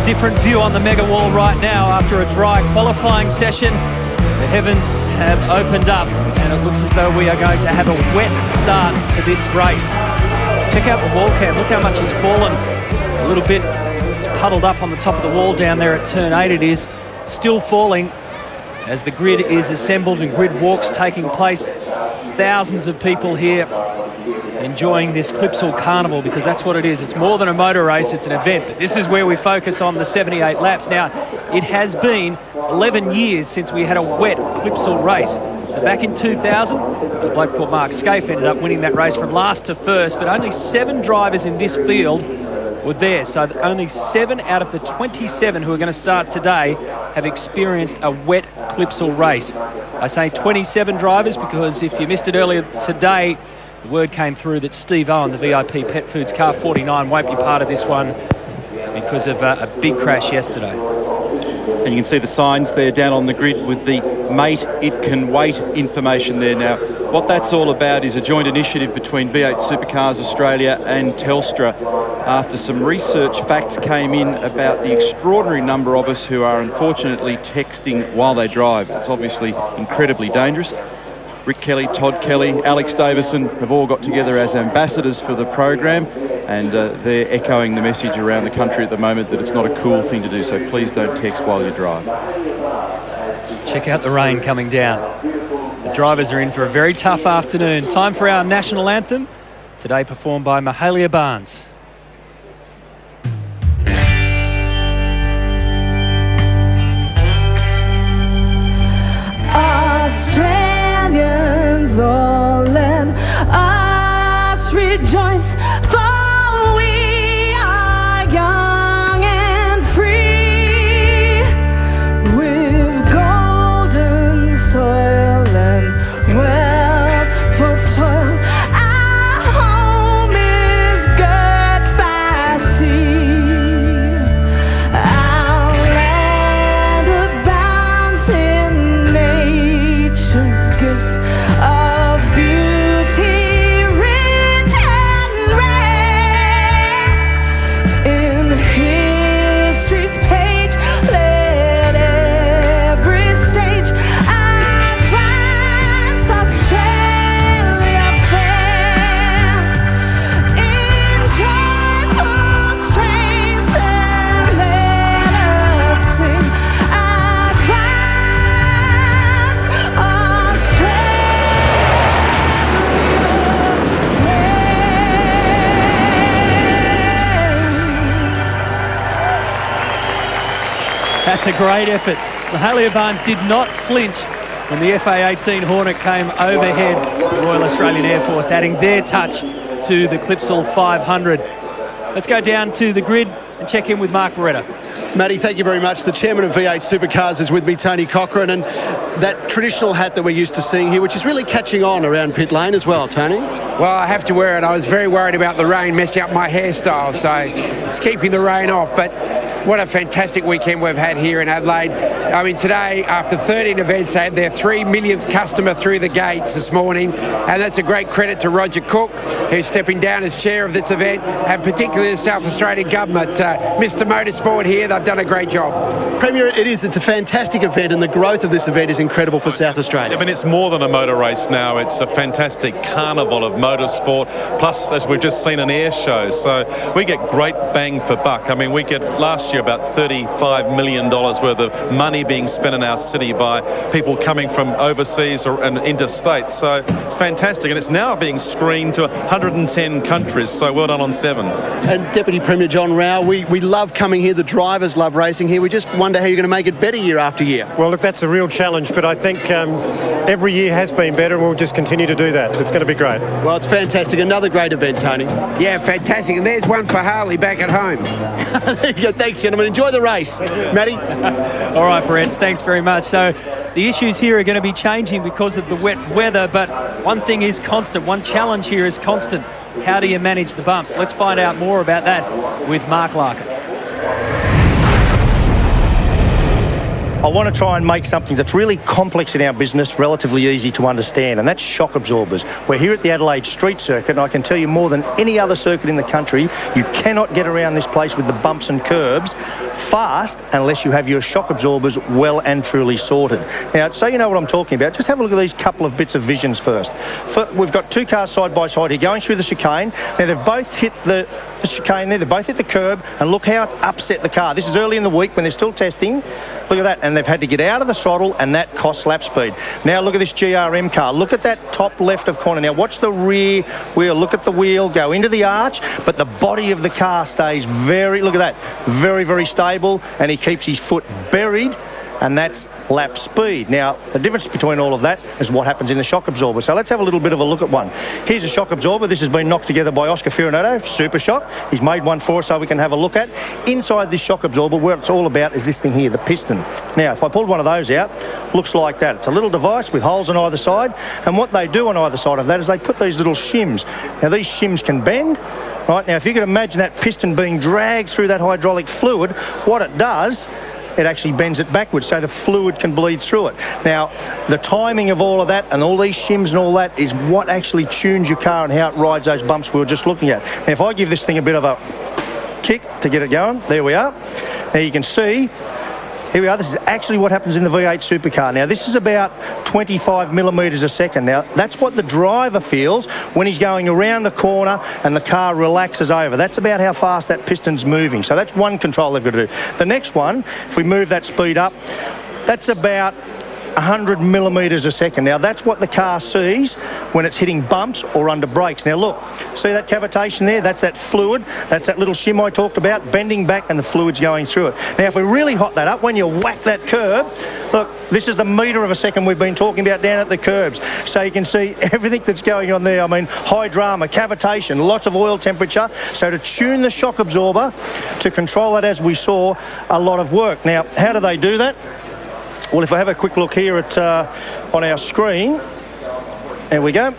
different view on the mega wall right now after a dry qualifying session. The heavens have opened up and it looks as though we are going to have a wet start to this race. Check out the wall cam. Look how much has fallen. A little bit. It's puddled up on the top of the wall down there at turn 8. It is still falling as the grid is assembled and grid walks taking place. Thousands of people here enjoying this Clipsal Carnival, because that's what it is. It's more than a motor race, it's an event. But this is where we focus on the 78 laps. Now, it has been 11 years since we had a wet Clipsal race. So back in 2000, a bloke called Mark Scaife ended up winning that race from last to first, but only 7 drivers in this field were there. So only 7 out of the 27 who are going to start today have experienced a wet Clipsal race. I say 27 drivers because if you missed it earlier today, the word came through that Steve Owen, the VIP Pet Foods car 49, won't be part of this one because of a big crash yesterday. And you can see the signs there down on the grid with the "Mate, it can wait" information there. Now, what that's all about is a joint initiative between V8 Supercars Australia and Telstra after some research facts came in about the extraordinary number of us who are unfortunately texting while they drive. It's obviously incredibly dangerous. Rick Kelly, Todd Kelly, Alex Davison have all got together as ambassadors for the program, and they're echoing the message around the country at the moment that it's not a cool thing to do, so please don't text while you drive. Check out the rain coming down. The drivers are in for a very tough afternoon. Time for our national anthem, today performed by Mahalia Barnes. Australians, all let us rejoice, for we are young and free, with golden soil and wealth for toil. Our home is girt by sea, our land abounds in nature's gifts of beauty, rich and rare. In history's page, let every stage advance Australia fair. In joyful strains, and let us sing, advance That's a great effort. Mahalia Barnes did not flinch when the FA-18 Hornet came overhead. The Royal Australian Air Force adding their touch to the Clipsal 500. Let's go down to the grid and check in with Mark Beretta. Matty, thank you very much. The chairman of V8 Supercars is with me, Tony Cochrane, and that traditional hat that we're used to seeing here, which is really catching on around pit lane as well, Tony. Well, I have to wear it. I was very worried about the rain messing up my hairstyle, so it's keeping the rain off. But what a fantastic weekend we've had here in Adelaide. I mean, today, after 13 events, they had their 3 millionth customer through the gates this morning, and that's a great credit to Roger Cook, who's stepping down as chair of this event, and particularly the South Australian Government. Mr Motorsport here, they've done a great job. Premier, it's a fantastic event, and the growth of this event is incredible for South Australia. I mean, it's more than a motor race now. It's a fantastic carnival of motorsport, plus, as we've just seen, an air show. So we get great bang for buck. I mean, we get last year about $35 million worth of money being spent in our city by people coming from overseas and interstate. So it's fantastic, and it's now being screened to 110 countries. So well done on 7. And Deputy Premier John Rao, we love coming here. The drivers love racing here. We just wonder how you're going to make it better year after year. Well, look, that's a real challenge, but I think every year has been better, and we'll just continue to do that. It's going to be great. Well, it's fantastic. Another great event, Tony. Yeah, fantastic. And there's one for Harley back at home. There you go. Thanks, gentlemen. Enjoy the race. Matty? All right, Brett, thanks very much. So the issues here are going to be changing because of the wet weather, but one thing is constant. One challenge here is constant. How do you manage the bumps? Let's find out more about that with Mark Larkin. I want to try and make something that's really complex in our business relatively easy to understand, and that's shock absorbers. We're here at the Adelaide Street Circuit, and I can tell you more than any other circuit in the country, you cannot get around this place with the bumps and curbs fast unless you have your shock absorbers well and truly sorted. Now, so you know what I'm talking about, just have a look at these couple of bits of visions first. We've got two cars side by side here going through the chicane. Now, they've both hit the chicane there, they've both hit the curb, and look how it's upset the car. This is early in the week when they're still testing. Look at that, and they've had to get out of the throttle, and that costs lap speed. Now look at this GRM car. Look at that top left of corner. Now watch the rear wheel. Look at the wheel go into the arch, but the body of the car stays very, look at that, very, very stable, and he keeps his foot buried, and that's lap speed. Now, the difference between all of that is what happens in the shock absorber. So let's have a little bit of a look at one. Here's a shock absorber. This has been knocked together by Oscar Fiorinato, Super Shock. He's made one for us so we can have a look at. Inside this shock absorber, where it's all about is this thing here, the piston. Now, if I pulled one of those out, looks like that. It's a little device with holes on either side, and what they do on either side of that is they put these little shims. Now, these shims can bend. Right, now if you can imagine that piston being dragged through that hydraulic fluid, what it does, it actually bends it backwards so the fluid can bleed through it. Now, the timing of all of that and all these shims and all that is what actually tunes your car and how it rides those bumps we were just looking at. Now, if I give this thing a bit of a kick to get it going, there we are. Now you can see, here we are, this is actually what happens in the V8 supercar. Now, this is about 25 millimetres a second. Now, that's what the driver feels when he's going around the corner and the car relaxes over. That's about how fast that piston's moving. So that's one control they've got to do. The next one, if we move that speed up, that's about 100 millimetres a second. Now, that's what the car sees when it's hitting bumps or under brakes. Now, look, see that cavitation there? That's that fluid. That's that little shim I talked about, bending back and the fluid's going through it. Now, if we really hot that up, when you whack that curb, look, this is the metre of a second we've been talking about down at the curbs. So you can see everything that's going on there. I mean, high drama, cavitation, lots of oil temperature. So to tune the shock absorber, to control that as we saw, a lot of work. Now, how do they do that? Well, if I have a quick look here at on our screen, there we go.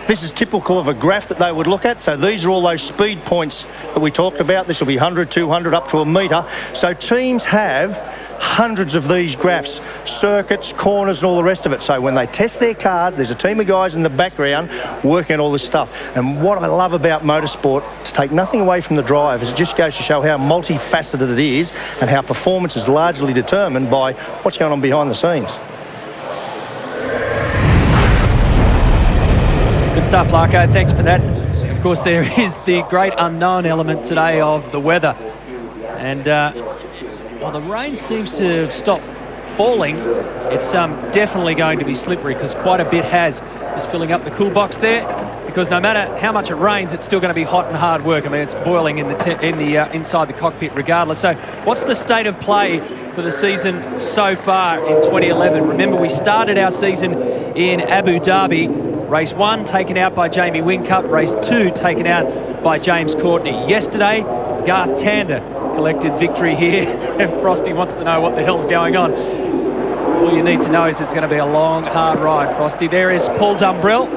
This is typical of a graph that they would look at. So these are all those speed points that we talked about. This will be 100, 200, up to a metre. So teams have hundreds of these graphs, circuits, corners and all the rest of it. So when they test their cars, there's a team of guys in the background working on all this stuff. And what I love about motorsport, to take nothing away from the drivers, it just goes to show how multifaceted it is and how performance is largely determined by what's going on behind the scenes. Good stuff, Larko. Thanks for that. Of course, there is the great unknown element today of the weather. And while the rain seems to have stopped falling, it's definitely going to be slippery, because quite a bit has. Just filling up the cool box there, because no matter how much it rains, it's still going to be hot and hard work. I mean, it's boiling in the inside the cockpit regardless. So what's the state of play for the season so far in 2011? Remember, we started our season in Abu Dhabi. Race 1 taken out by Jamie Whincup. Race 2 taken out by James Courtney. Yesterday, Garth Tander collected victory here, and Frosty wants to know what the hell's going on. All you need to know is it's going to be a long, hard ride, Frosty. There is Paul Dumbrell.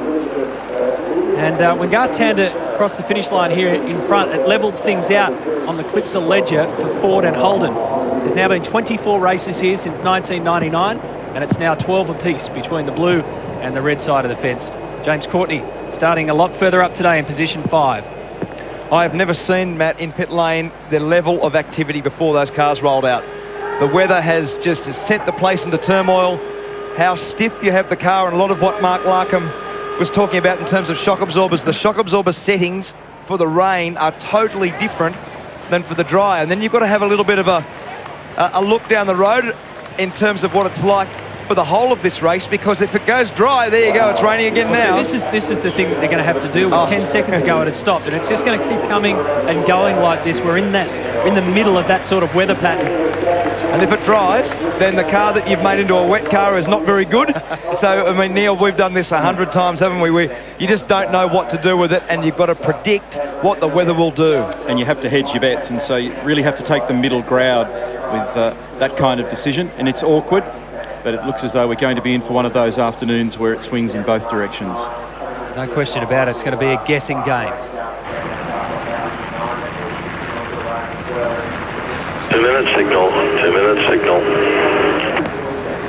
And when Garth Tander crossed the finish line here in front, it levelled things out on the Clipsal Ledger for Ford and Holden. There's now been 24 races here since 1999, and it's now 12 apiece between the blue and the red side of the fence. James Courtney starting a lot further up today in position 5. I have never seen, Matt, in pit lane, the level of activity before those cars rolled out. The weather has just sent the place into turmoil. How stiff you have the car, and a lot of what Mark Larkham was talking about in terms of shock absorbers. The shock absorber settings for the rain are totally different than for the dry. And then you've got to have a little bit of a look down the road in terms of what it's like for the whole of this race, because if it goes dry, there you go, it's raining again now. So this is the thing that they're going to have to do. 10 seconds ago it had stopped, and it's just going to keep coming and going like this. We're in the middle of that sort of weather pattern. And if it dries, then the car that you've made into a wet car is not very good. So, I mean, Neil, we've done this 100 times, haven't we? You just don't know what to do with it, and you've got to predict what the weather will do. And you have to hedge your bets, and so you really have to take the middle ground with that kind of decision, and it's awkward. But it looks as though we're going to be in for one of those afternoons where it swings in both directions. No question about it. It's going to be a guessing game. 2 minute signal. 2 minute signal.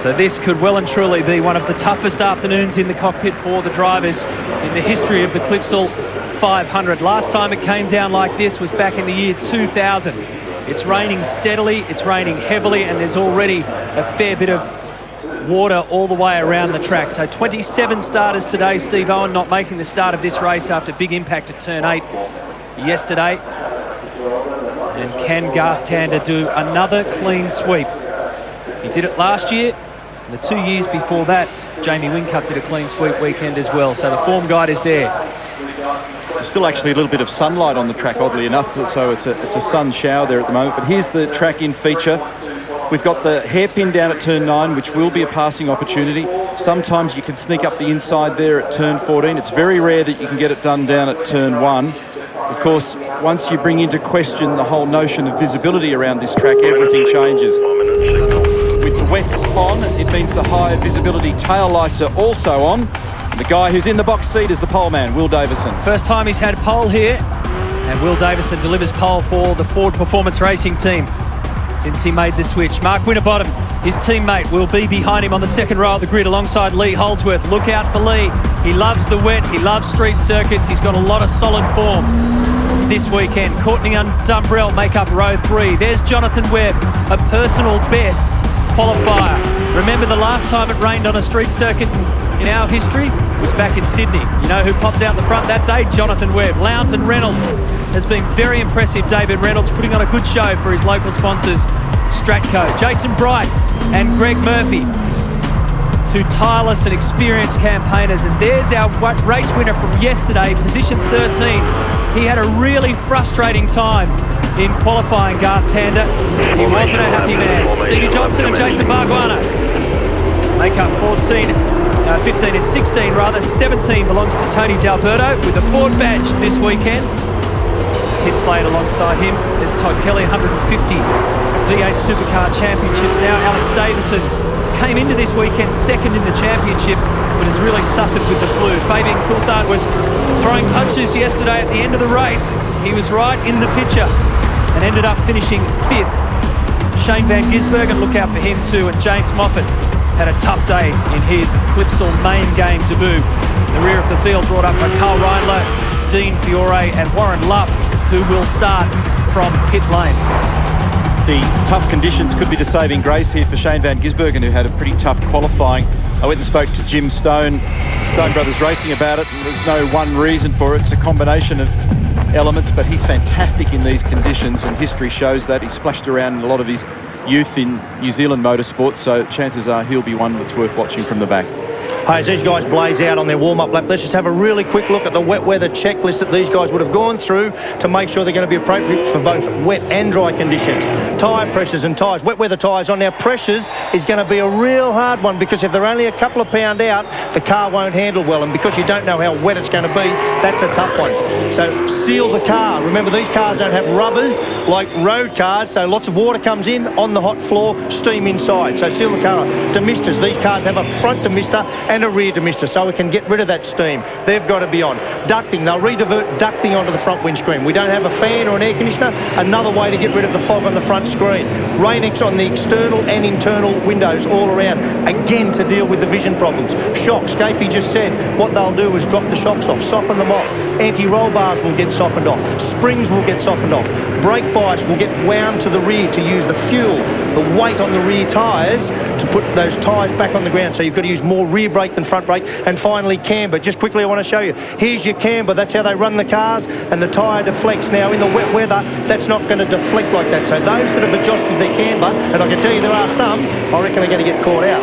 So this could well and truly be one of the toughest afternoons in the cockpit for the drivers in the history of the Clipsal 500. Last time it came down like this was back in the year 2000. It's raining steadily, it's raining heavily, and there's already a fair bit of water all the way around the track. So 27 starters today. Steve Owen not making the start of this race after big impact at turn 8 yesterday. And can Garth Tander do another clean sweep? He did it last year, and the 2 years before that, Jamie Whincup did a clean sweep weekend as well. So the form guide is there. There's still actually a little bit of sunlight on the track, oddly enough, so it's a sun shower there at the moment. But here's the track-in feature. We've got the hairpin down at turn 9, which will be a passing opportunity. Sometimes you can sneak up the inside there at turn 14. It's very rare that you can get it done down at turn 1. Of course, once you bring into question the whole notion of visibility around this track, everything changes. With the wets on, it means the high visibility tail lights are also on. And the guy who's in the box seat is the pole man, Will Davison. First time he's had pole here, and Will Davison delivers pole for the Ford Performance Racing team since he made the switch. Mark Winterbottom, his teammate, will be behind him on the second row of the grid alongside Lee Holdsworth. Look out for Lee. He loves the wet, he loves street circuits, he's got a lot of solid form this weekend. Courtney and Dumbrell make up row 3. There's Jonathan Webb, a personal best qualifier. Remember the last time it rained on a street circuit in our history was back in Sydney. You know who popped out the front that day? Jonathan Webb. Lowndes and Reynolds has been very impressive. David Reynolds putting on a good show for his local sponsors, Stratco. Jason Bright and Greg Murphy, two tireless and experienced campaigners. And there's our race winner from yesterday, position 13. He had a really frustrating time in qualifying, Garth Tander. He wasn't a happy man. Stevie Johnson and Jason Barguana make up 15 and 16 rather. 17 belongs to Tony D'Alberto with a Ford badge this weekend. Tim Slade alongside him. There's Todd Kelly, 150 V8 Supercar Championships now. Alex Davison came into this weekend second in the championship, but has really suffered with the flu. Fabian Coulthard was throwing punches yesterday at the end of the race. He was right in the picture and ended up finishing 5th. Shane Van Gisbergen, look out for him too, and James Moffat had a tough day in his Clipsal main game debut. The rear of the field brought up by Carl Reindler, Dean Fiore and Warren Luff, who will start from pit lane. The tough conditions could be the saving grace here for Shane Van Gisbergen, who had a pretty tough qualifying. I went and spoke to Jim Stone, Stone Brothers Racing, about it, and there's no one reason for it. It's a combination of elements, but he's fantastic in these conditions, and history shows that. He splashed around in a lot of his youth in New Zealand motorsport, so chances are he'll be one that's worth watching from the back. Hey, as these guys blaze out on their warm-up lap, let's just have a really quick look at the wet weather checklist that these guys would have gone through to make sure they're going to be appropriate for both wet and dry conditions. Tyre pressures and tyres, wet weather tyres on. Now, pressures is going to be a real hard one, because if they're only a couple of pound out, the car won't handle well, and because you don't know how wet it's going to be, that's a tough one. So seal the car. Remember, these cars don't have rubbers like road cars, so lots of water comes in on the hot floor, steam inside. So seal the car. Demisters, these cars have a front demister and a rear demister, so we can get rid of that steam. They've got to be on. Ducting, they'll redivert ducting onto the front windscreen. We don't have a fan or an air conditioner, another way to get rid of the fog on the front screen. Rain-X on the external and internal windows all around, again to deal with the vision problems. Shocks, Scafie just said what they'll do is drop the shocks off, soften them off. Anti-roll bars will get softened off. Springs will get softened off. Brake bias will get wound to the rear to use the fuel, the weight on the rear tyres to put those tyres back on the ground. So you've got to use more rear brake than front brake. And finally, camber. Just quickly, I want to show you. Here's your camber. That's how they run the cars, and the tyre deflects. Now, in the wet weather, that's not going to deflect like that. So those that have adjusted their camber, and I can tell you there are some, I reckon are going to get caught out.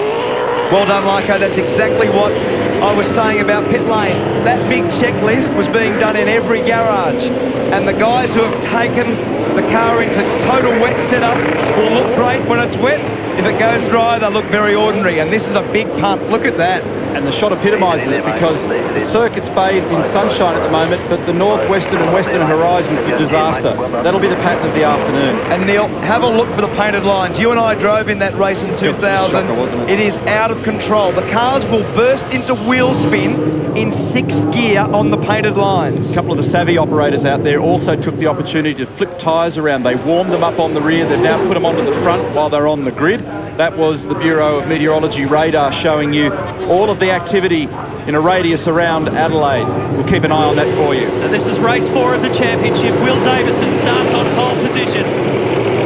Well done, Lyco. That's exactly what I was saying about pit lane. That big checklist was being done in every garage, and the guys who have taken the car into total wet setup will look great when it's wet. If it goes dry, they'll look very ordinary, and this is a big punt. Look at that. And the shot epitomises it, because the circuit's bathed in sunshine at the moment, but the northwestern and western horizon's a disaster. That'll be the pattern of the afternoon. And Neil, have a look for the painted lines. You and I drove in that race in 2000. Shocker, wasn't it? It is out of control. The cars will burst into wheel spin in 6th gear on the painted lines. A couple of the savvy operators out there also took the opportunity to flip tyres around. They warmed them up on the rear. They've now put them onto the front while they're on the grid. That was the Bureau of Meteorology radar showing you all of the activity in a radius around Adelaide. We'll keep an eye on that for you. So this is race 4 of the championship. Will Davison starts on pole position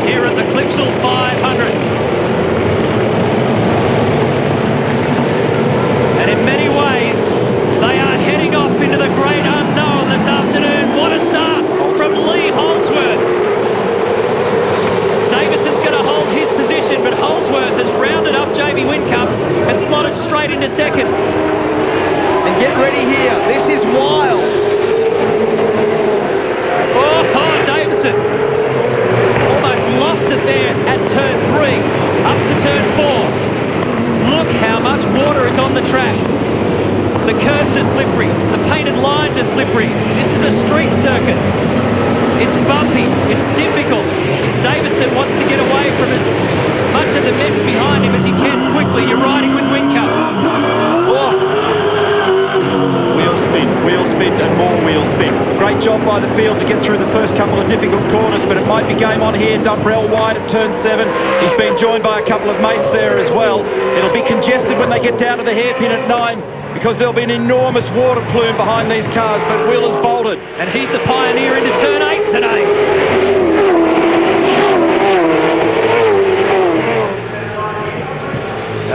here at the Clipsal 500. And in many ways, they are heading off into the great unknown this afternoon. What a start from Lee Holdsworth. Davison's going to hold his position, but Holdsworth has rounded up Jamie Whincup and slotted straight into second. And get ready here. This is wild. Oh, Davison almost lost it there at turn 3, up to turn 4. Look how much water is on the track. The curbs are slippery. The painted lines are slippery. This is a street circuit. It's bumpy. It's difficult. Davison wants to get away from as much of the mess behind him as he can quickly. You're riding with Whincup. Oh. Wheel spin and more wheel spin. Great job by the field to get through the first couple of difficult corners, but it might be game on here. Dumbrell wide at turn 7. He's been joined by a couple of mates there as well. It'll be congested when they get down to the hairpin at 9 because there'll be an enormous water plume behind these cars, but Will has bolted. And he's the pioneer into turn 8 today.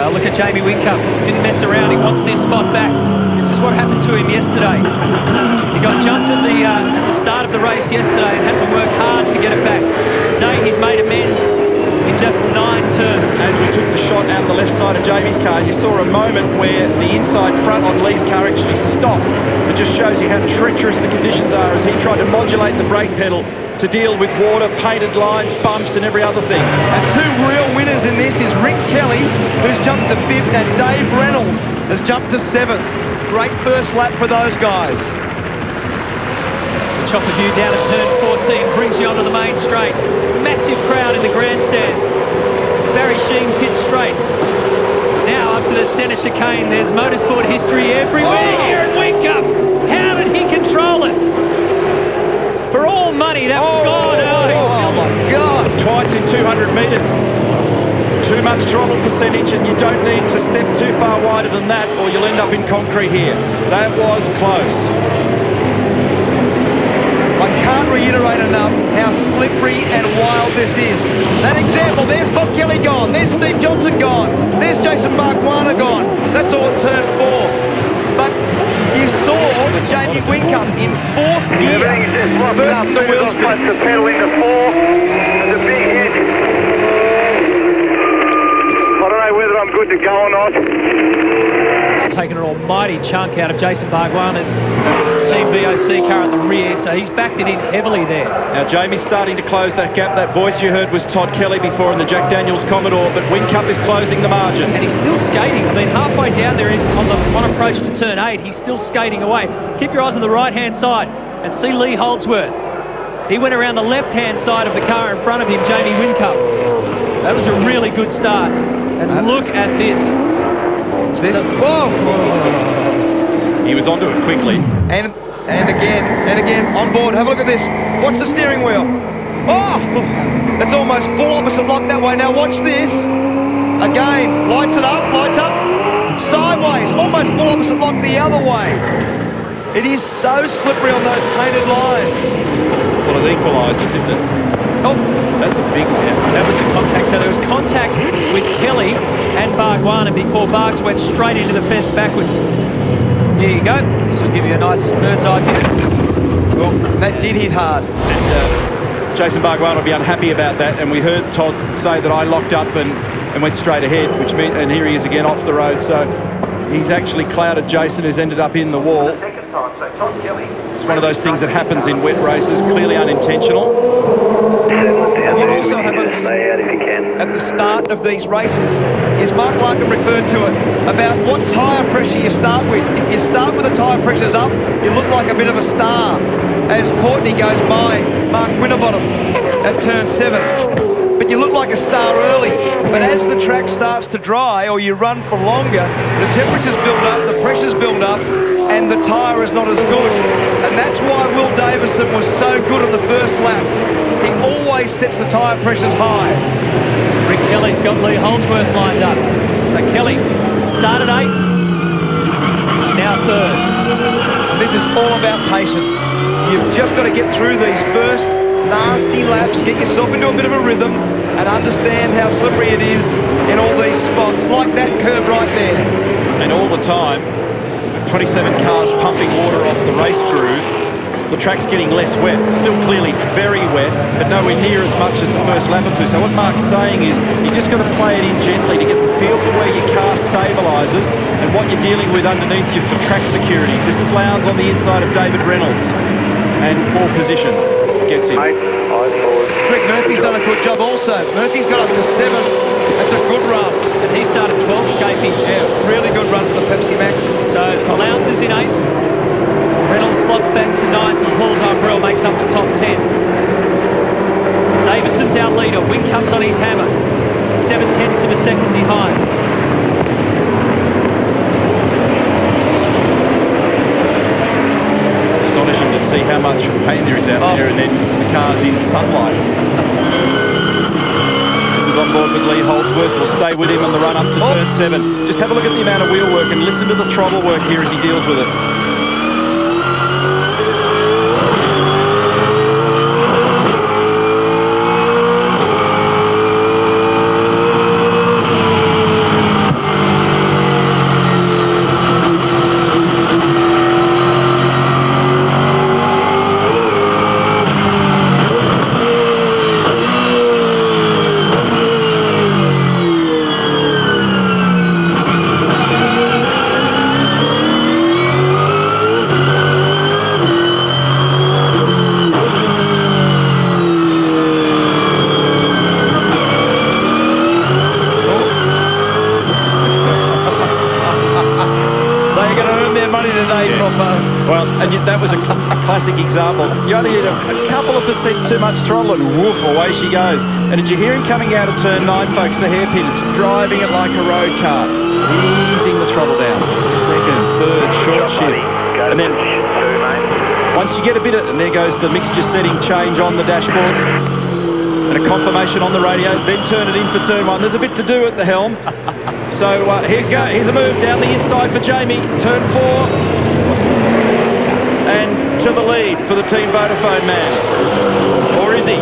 Look at Jamie Whincup. Didn't mess around. He wants this spot back. This is what happened to him yesterday. He got jumped at the start of the race yesterday and had to work hard to get it back. Today he's made amends in just 9 turns. As we took the shot out the left side of Jamie's car, you saw a moment where the inside front on Lee's car actually stopped. It just shows you how treacherous the conditions are as he tried to modulate the brake pedal to deal with water, painted lines, bumps and every other thing. And 2 real winners in this is Rick Kelly, who's jumped to 5th, and Dave Reynolds has jumped to 7th. Great first lap for those guys. The chopper view down at turn 14 brings you onto the main straight. Massive crowd in the grandstands. Barry Sheen pits straight. Now up to the centre chicane. There's motorsport history everywhere here at Whincup. How did he control it? For all money, that was gone early. Oh my God. Twice in 200 metres. Too much throttle percentage and you don't need to step too far wider than that or you'll end up in concrete here. That was close. I can't reiterate enough how slippery and wild this is. That example, there's Todd Kelly gone, there's Steve Johnson gone, there's Jason Bargwanna gone. That's all at turn 4. But you saw Jamie Whincup in 4th gear versus the wheel spin. The pedal into 4. The big hit. I don't know whether I'm good to go or not. It's taken an almighty chunk out of Jason Bargwanna's Team VOC car at the rear, so he's backed it in heavily there. Now Jamie's starting to close that gap. That voice you heard was Todd Kelly before in the Jack Daniels Commodore, but Whincup is closing the margin. And he's still skating. I mean, halfway down there on approach to turn 8, he's still skating away. Keep your eyes on the right-hand side and see Lee Holdsworth. He went around the left-hand side of the car in front of him, Jamie Whincup. That was a really good start. And look at this. Whoa! He was onto it quickly. And again, on board. Have a look at this. Watch the steering wheel. Oh! It's almost full opposite lock that way. Now watch this. Again, lights up. Sideways, almost full opposite lock the other way. It is so slippery on those painted lines. Well, it equalised it, didn't it? Oh, that's a big one. That was the contact. So there was contact with Kelly and Bargwanna before Bargs went straight into the fence backwards. There you go. This will give you a nice bird's eye view. Well, that did hit hard. And Jason Bargwanna will be unhappy about that. And we heard Todd say that I locked up and went straight ahead, which meant, and here he is again off the road. So he's actually clouded Jason, who's ended up in the wall. It's one of those things that happens in wet races, clearly unintentional. What also happens at the start of these races is Mark Larkin referred to it about what tyre pressure you start with. If you start with the tyre pressures up, you look like a bit of a star as Courtney goes by Mark Winterbottom at turn 7. But you look like a star early. But as the track starts to dry or you run for longer, the temperatures build up, the pressures build up, and the tyre is not as good. And that's why Will Davison was so good on the first lap. He always place sets the tyre pressures high. Rick Kelly's got Lee Holdsworth lined up. So Kelly started 8th, now 3rd. And this is all about patience. You've just got to get through these first nasty laps, get yourself into a bit of a rhythm and understand how slippery it is in all these spots, like that curve right there. And all the time, with 27 cars pumping water off the race groove, the track's getting less wet. Still clearly very wet, but nowhere near as much as the first lap or two. So what Mark's saying is you just got to play it in gently to get the feel for where your car stabilises and what you're dealing with underneath you for track security. This is Lowndes on the inside of David Reynolds, and 4th position gets him. Rick Murphy's done a good job also. Murphy's got up to 7th. That's a good run. And he started 12th, Scapey. Yeah, really good run for the Pepsi Max. So Lowndes is in 8th. Reynolds slots back to 9th, and Paul Zymbrell makes up the top 10. Davison's our leader. Whincup's on his hammer. 7/10 of a second behind. Astonishing to see how much pain there is out there, and then the car's in sunlight. This is on board with Lee Holdsworth. We'll stay with him on the run up to turn 7. Just have a look at the amount of wheel work and listen to the throttle work here as he deals with it. That was a classic example. You only need a couple of percent too much throttle and woof, away she goes. And did you hear him coming out of turn 9, folks? The hairpin, it's driving it like a road car. Easing the throttle down. 2nd, 3rd, short shift. And then once you get a bit of, and there goes the mixture setting change on the dashboard. And a confirmation on the radio. Then turn it in for turn 1. There's a bit to do at the helm. So here's a move down the inside for Jamie. Turn 4. And to the lead for the Team Vodafone man. Or is he?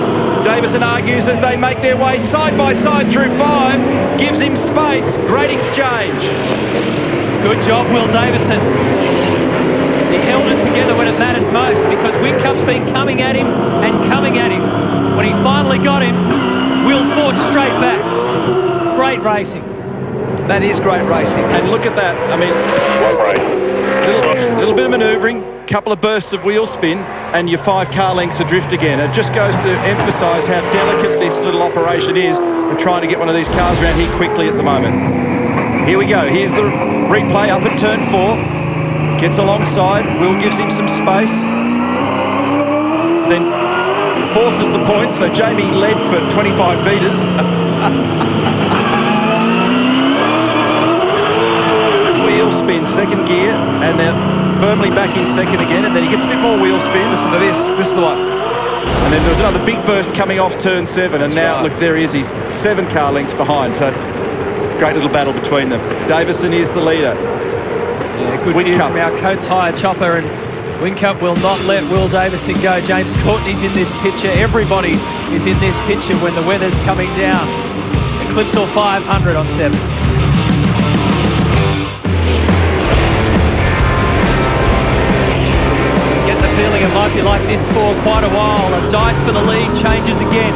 Davison argues as they make their way side by side through 5. Gives him space. Great exchange. Good job, Will Davison. He held it together when it mattered most, because Whincup's been coming at him and coming at him. When he finally got him, Will forged straight back. Great racing. That is great racing. And look at that. I mean, little bit of manoeuvring, couple of bursts of wheel spin, and your 5 car lengths adrift again. It just goes to emphasise how delicate this little operation is of trying to get one of these cars around here quickly at the moment. Here we go. Here's the replay up at turn 4. Gets alongside. Will gives him some space. Then forces the point. So Jamie led for 25 metres. Wheel spin, 2nd gear, and then firmly back in 2nd again, and then he gets a bit more wheel spin. Listen to this. This is the one. And then there's another big burst coming off turn 7, and now, look, there he is. He's 7 car lengths behind. So great little battle between them. Davison is the leader. Yeah, good view from our Coates Hire chopper, and Whincup will not let Will Davison go. James Courtney's in this picture. Everybody is in this picture when the weather's coming down. The Clipsal 500 on 7. Feeling it might be like this for quite a while. A dice for the lead changes again.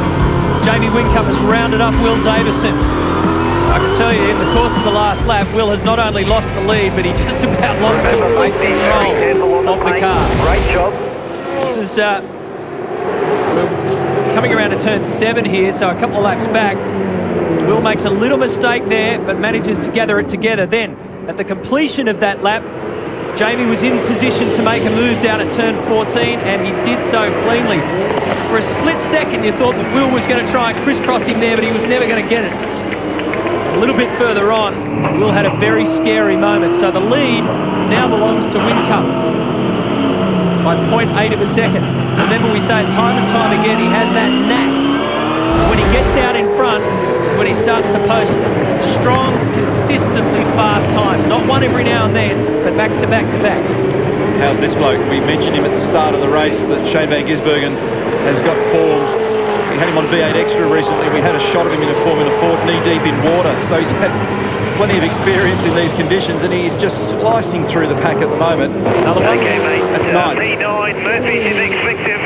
Jamie Whincup has rounded up Will Davison. I can tell you, in the course of the last lap, Will has not only lost the lead, but he just about lost complete control of the car. Great job. This is we're coming around to turn 7 here, so a couple of laps back. Will makes a little mistake there, but manages to gather it together. Then, at the completion of that lap, Jamie was in position to make a move down at turn 14, and he did so cleanly. For a split second, you thought that Will was going to try and crisscross him there, but he was never going to get it. A little bit further on, Will had a very scary moment. So the lead now belongs to Whincup by 0.8 of a second. Remember, we say it time and time again, he has that knack gets out in front is when he starts to post strong, consistently fast times. Not one every now and then, but back to back to back. How's this bloke? We mentioned him at the start of the race, that Shane van Gisbergen has got form. We had him on V8 Extra recently. We had a shot of him in a Formula 4 knee-deep in water. So he's had plenty of experience in these conditions, and he's just slicing through the pack at the moment. Another one. Okay, mate. That's ninth. P9, Murphy's is expected.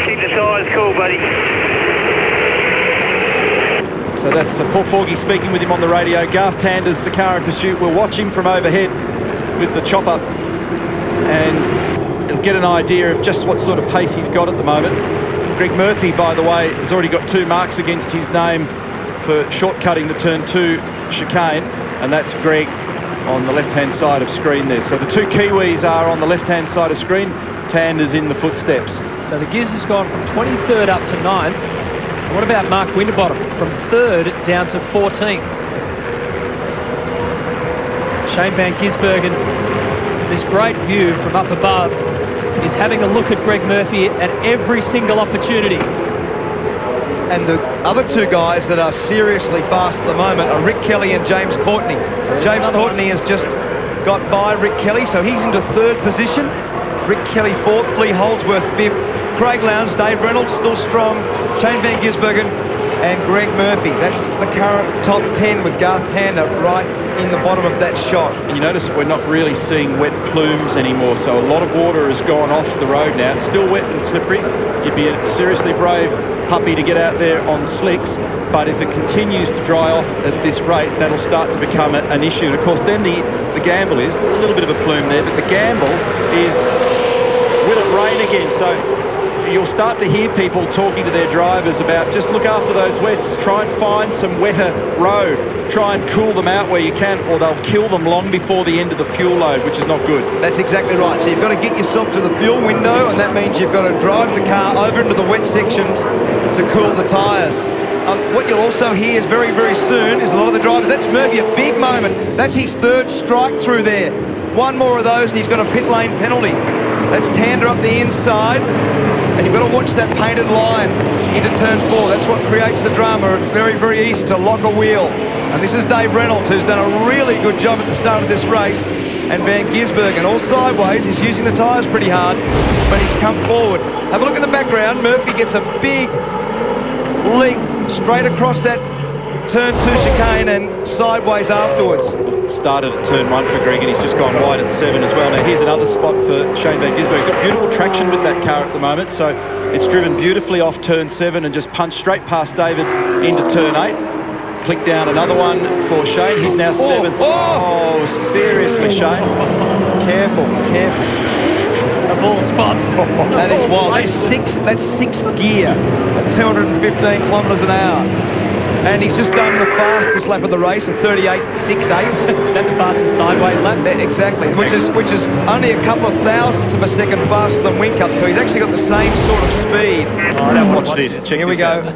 Keep the tyres cool, buddy. So that's Paul Forgy speaking with him on the radio. Garth Tanders, the car in pursuit. We'll watch him from overhead with the chopper and get an idea of just what sort of pace he's got at the moment. Greg Murphy, by the way, has already got 2 marks against his name for shortcutting the turn 2 chicane, and that's Greg on the left-hand side of screen there. So the 2 Kiwis are on the left-hand side of screen. Tanders in the footsteps. So the Giz has gone from 23rd up to 9th. What about Mark Winterbottom? From 3rd down to 14th. Shane van Gisbergen, this great view from up above, is having a look at Greg Murphy at every single opportunity. And the other 2 guys that are seriously fast at the moment are Rick Kelly and James Courtney. James Courtney has just got by Rick Kelly, so he's into 3rd position. Rick Kelly 4th, Lee Holdsworth 5th. Craig Lowndes, Dave Reynolds still strong, Shane van Gisbergen and Greg Murphy. That's the current top 10 with Garth Tander right in the bottom of that shot. And you notice that we're not really seeing wet plumes anymore, so a lot of water has gone off the road now. It's still wet and slippery. You'd be a seriously brave puppy to get out there on slicks, but if it continues to dry off at this rate, that'll start to become an issue. And of course, then the gamble is, a little bit of a plume there, but the gamble is, will it rain again? So you'll start to hear people talking to their drivers about just look after those wets, try and find some wetter road, try and cool them out where you can, or they'll kill them long before the end of the fuel load, which is not good. That's exactly right. So you've got to get yourself to the fuel window, and that means you've got to drive the car over into the wet sections to cool the tyres. What you'll also hear is very, very soon is a lot of the drivers, that's Murphy, a big moment. That's his 3rd strike through there. One more of those and he's got a pit lane penalty. That's Tander up the inside, and you've got to watch that painted line into turn 4. That's what creates the drama. It's very, very easy to lock a wheel. And this is Dave Reynolds, who's done a really good job at the start of this race. And Van Gisbergen, all sideways, he's using the tyres pretty hard, but he's come forward. Have a look in the background. Murphy gets a big leap straight across that turn 2 chicane and sideways afterwards. Started at turn 1 for Greg, and he's just gone wide at 7 as well. Now here's another spot for Shane van Gisbergen. Got beautiful traction with that car at the moment, so it's driven beautifully off turn 7 and just punched straight past David into turn 8. Click down another one for Shane. He's now 7th. Oh, seriously, Shane. Careful. Of all spots. That is wild. That's 6th gear at 215 kilometres an hour. And he's just done the fastest lap of the race, a 38.68. Is that the fastest sideways lap? Exactly, which is only a couple of thousandths of a second faster than Whincup, so he's actually got the same sort of speed. Oh, I don't want to watch this. Check Here we this go. out.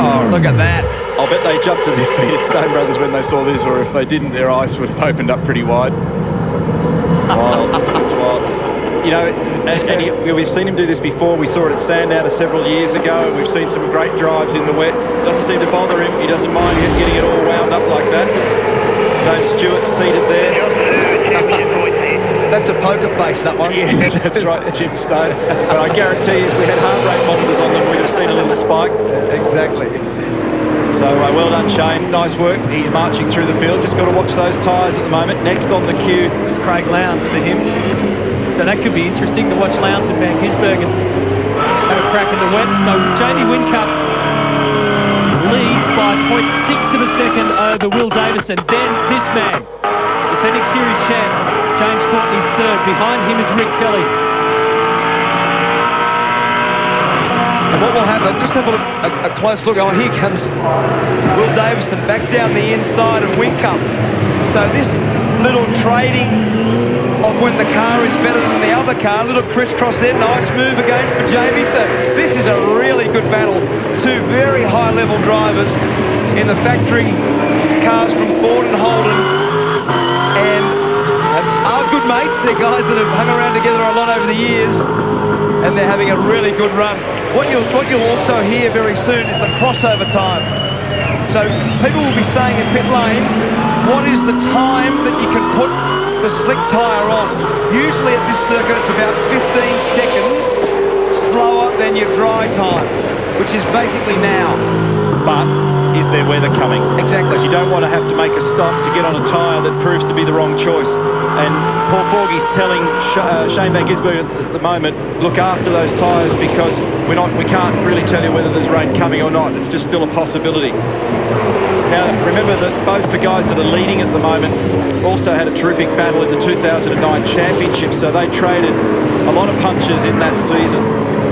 Oh, Look at that. I'll bet they jumped to their feet at Stone Brothers when they saw this, or if they didn't, their eyes would have opened up pretty wide. Wild. It's wild. You know, and we've seen him do this before. We saw it at Sandown several years ago. We've seen some great drives in the wet. Doesn't seem to bother him. He doesn't mind getting it all wound up like that. Dave Stewart seated there. That's a poker face, that one. Yeah, that's right, Jim Stone. But I guarantee if we had heart rate monitors on them, we'd have seen a little spike. Exactly. So well done, Shane. Nice work. He's marching through the field. Just got to watch those tyres at the moment. Next on the queue is Craig Lowndes for him. So that could be interesting to watch Lowndes and Van Gisbergen have a crack in the wet. So Jamie Whincup leads by 0.6 of a second over Will Davison. Then this man, defending series champ, James Courtney's 3rd. Behind him is Rick Kelly. And what will happen, just have a close look. Oh, here comes Will Davison back down the inside of Whincup. So this little trading of when the car is better than the other car, little crisscross there, nice move again for Jamie. So this is a really good battle. 2 very high-level drivers in the factory cars from Ford and Holden, and are good mates. They're guys that have hung around together a lot over the years, and they're having a really good run. what you'll also hear very soon is the crossover time. So people will be saying in pit lane, what is the time that you can put the slick tyre on? Usually at this circuit it's about 15 seconds slower than your dry time, which is basically now. But is there weather coming? Exactly. Because you don't want to have to make a stop to get on a tyre that proves to be the wrong choice. And Paul Forgey's telling Shane Van Gisbergen at the moment, look after those tyres because we can't really tell you whether there's rain coming or not. It's just still a possibility. Now, remember that both the guys that are leading at the moment also had a terrific battle in the 2009 championship, so they traded a lot of punches in that season.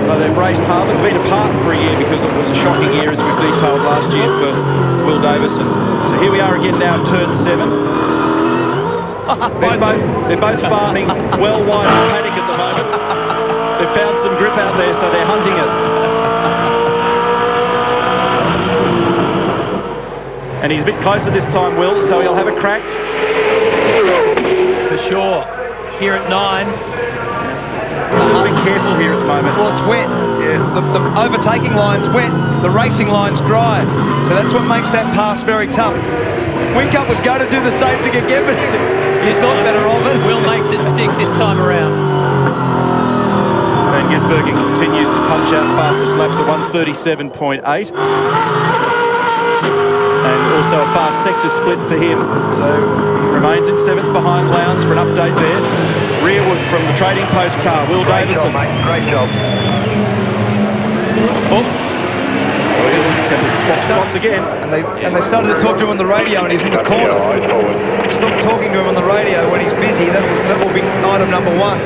They've raced hard, but they've been apart for a year because it was a shocking year, as we've detailed last year for Will Davison. So here we are again now at turn 7. They're both farming well wide in paddock at the moment. They've found some grip out there, so they're hunting it. And he's a bit closer this time, Will, so he'll have a crack. For sure. Here at 9. A bit careful here at the moment. Well, it's wet. Yeah. The overtaking line's wet. The racing line's dry. So that's what makes that pass very tough. Whincup was going to do the same thing again, but he's thought better of it. Will makes it stick this time around. Van Gisbergen continues to punch out fastest laps at 1:37.8. And also a fast sector split for him. So he remains in 7th behind Lowndes for an update there. Rearward from the Trading Post car, Will Davison. Great job. Oh. Spots again. And they started to talk to him on the radio and he's in the corner. Stop talking to him on the radio when he's busy. That will be item number 1.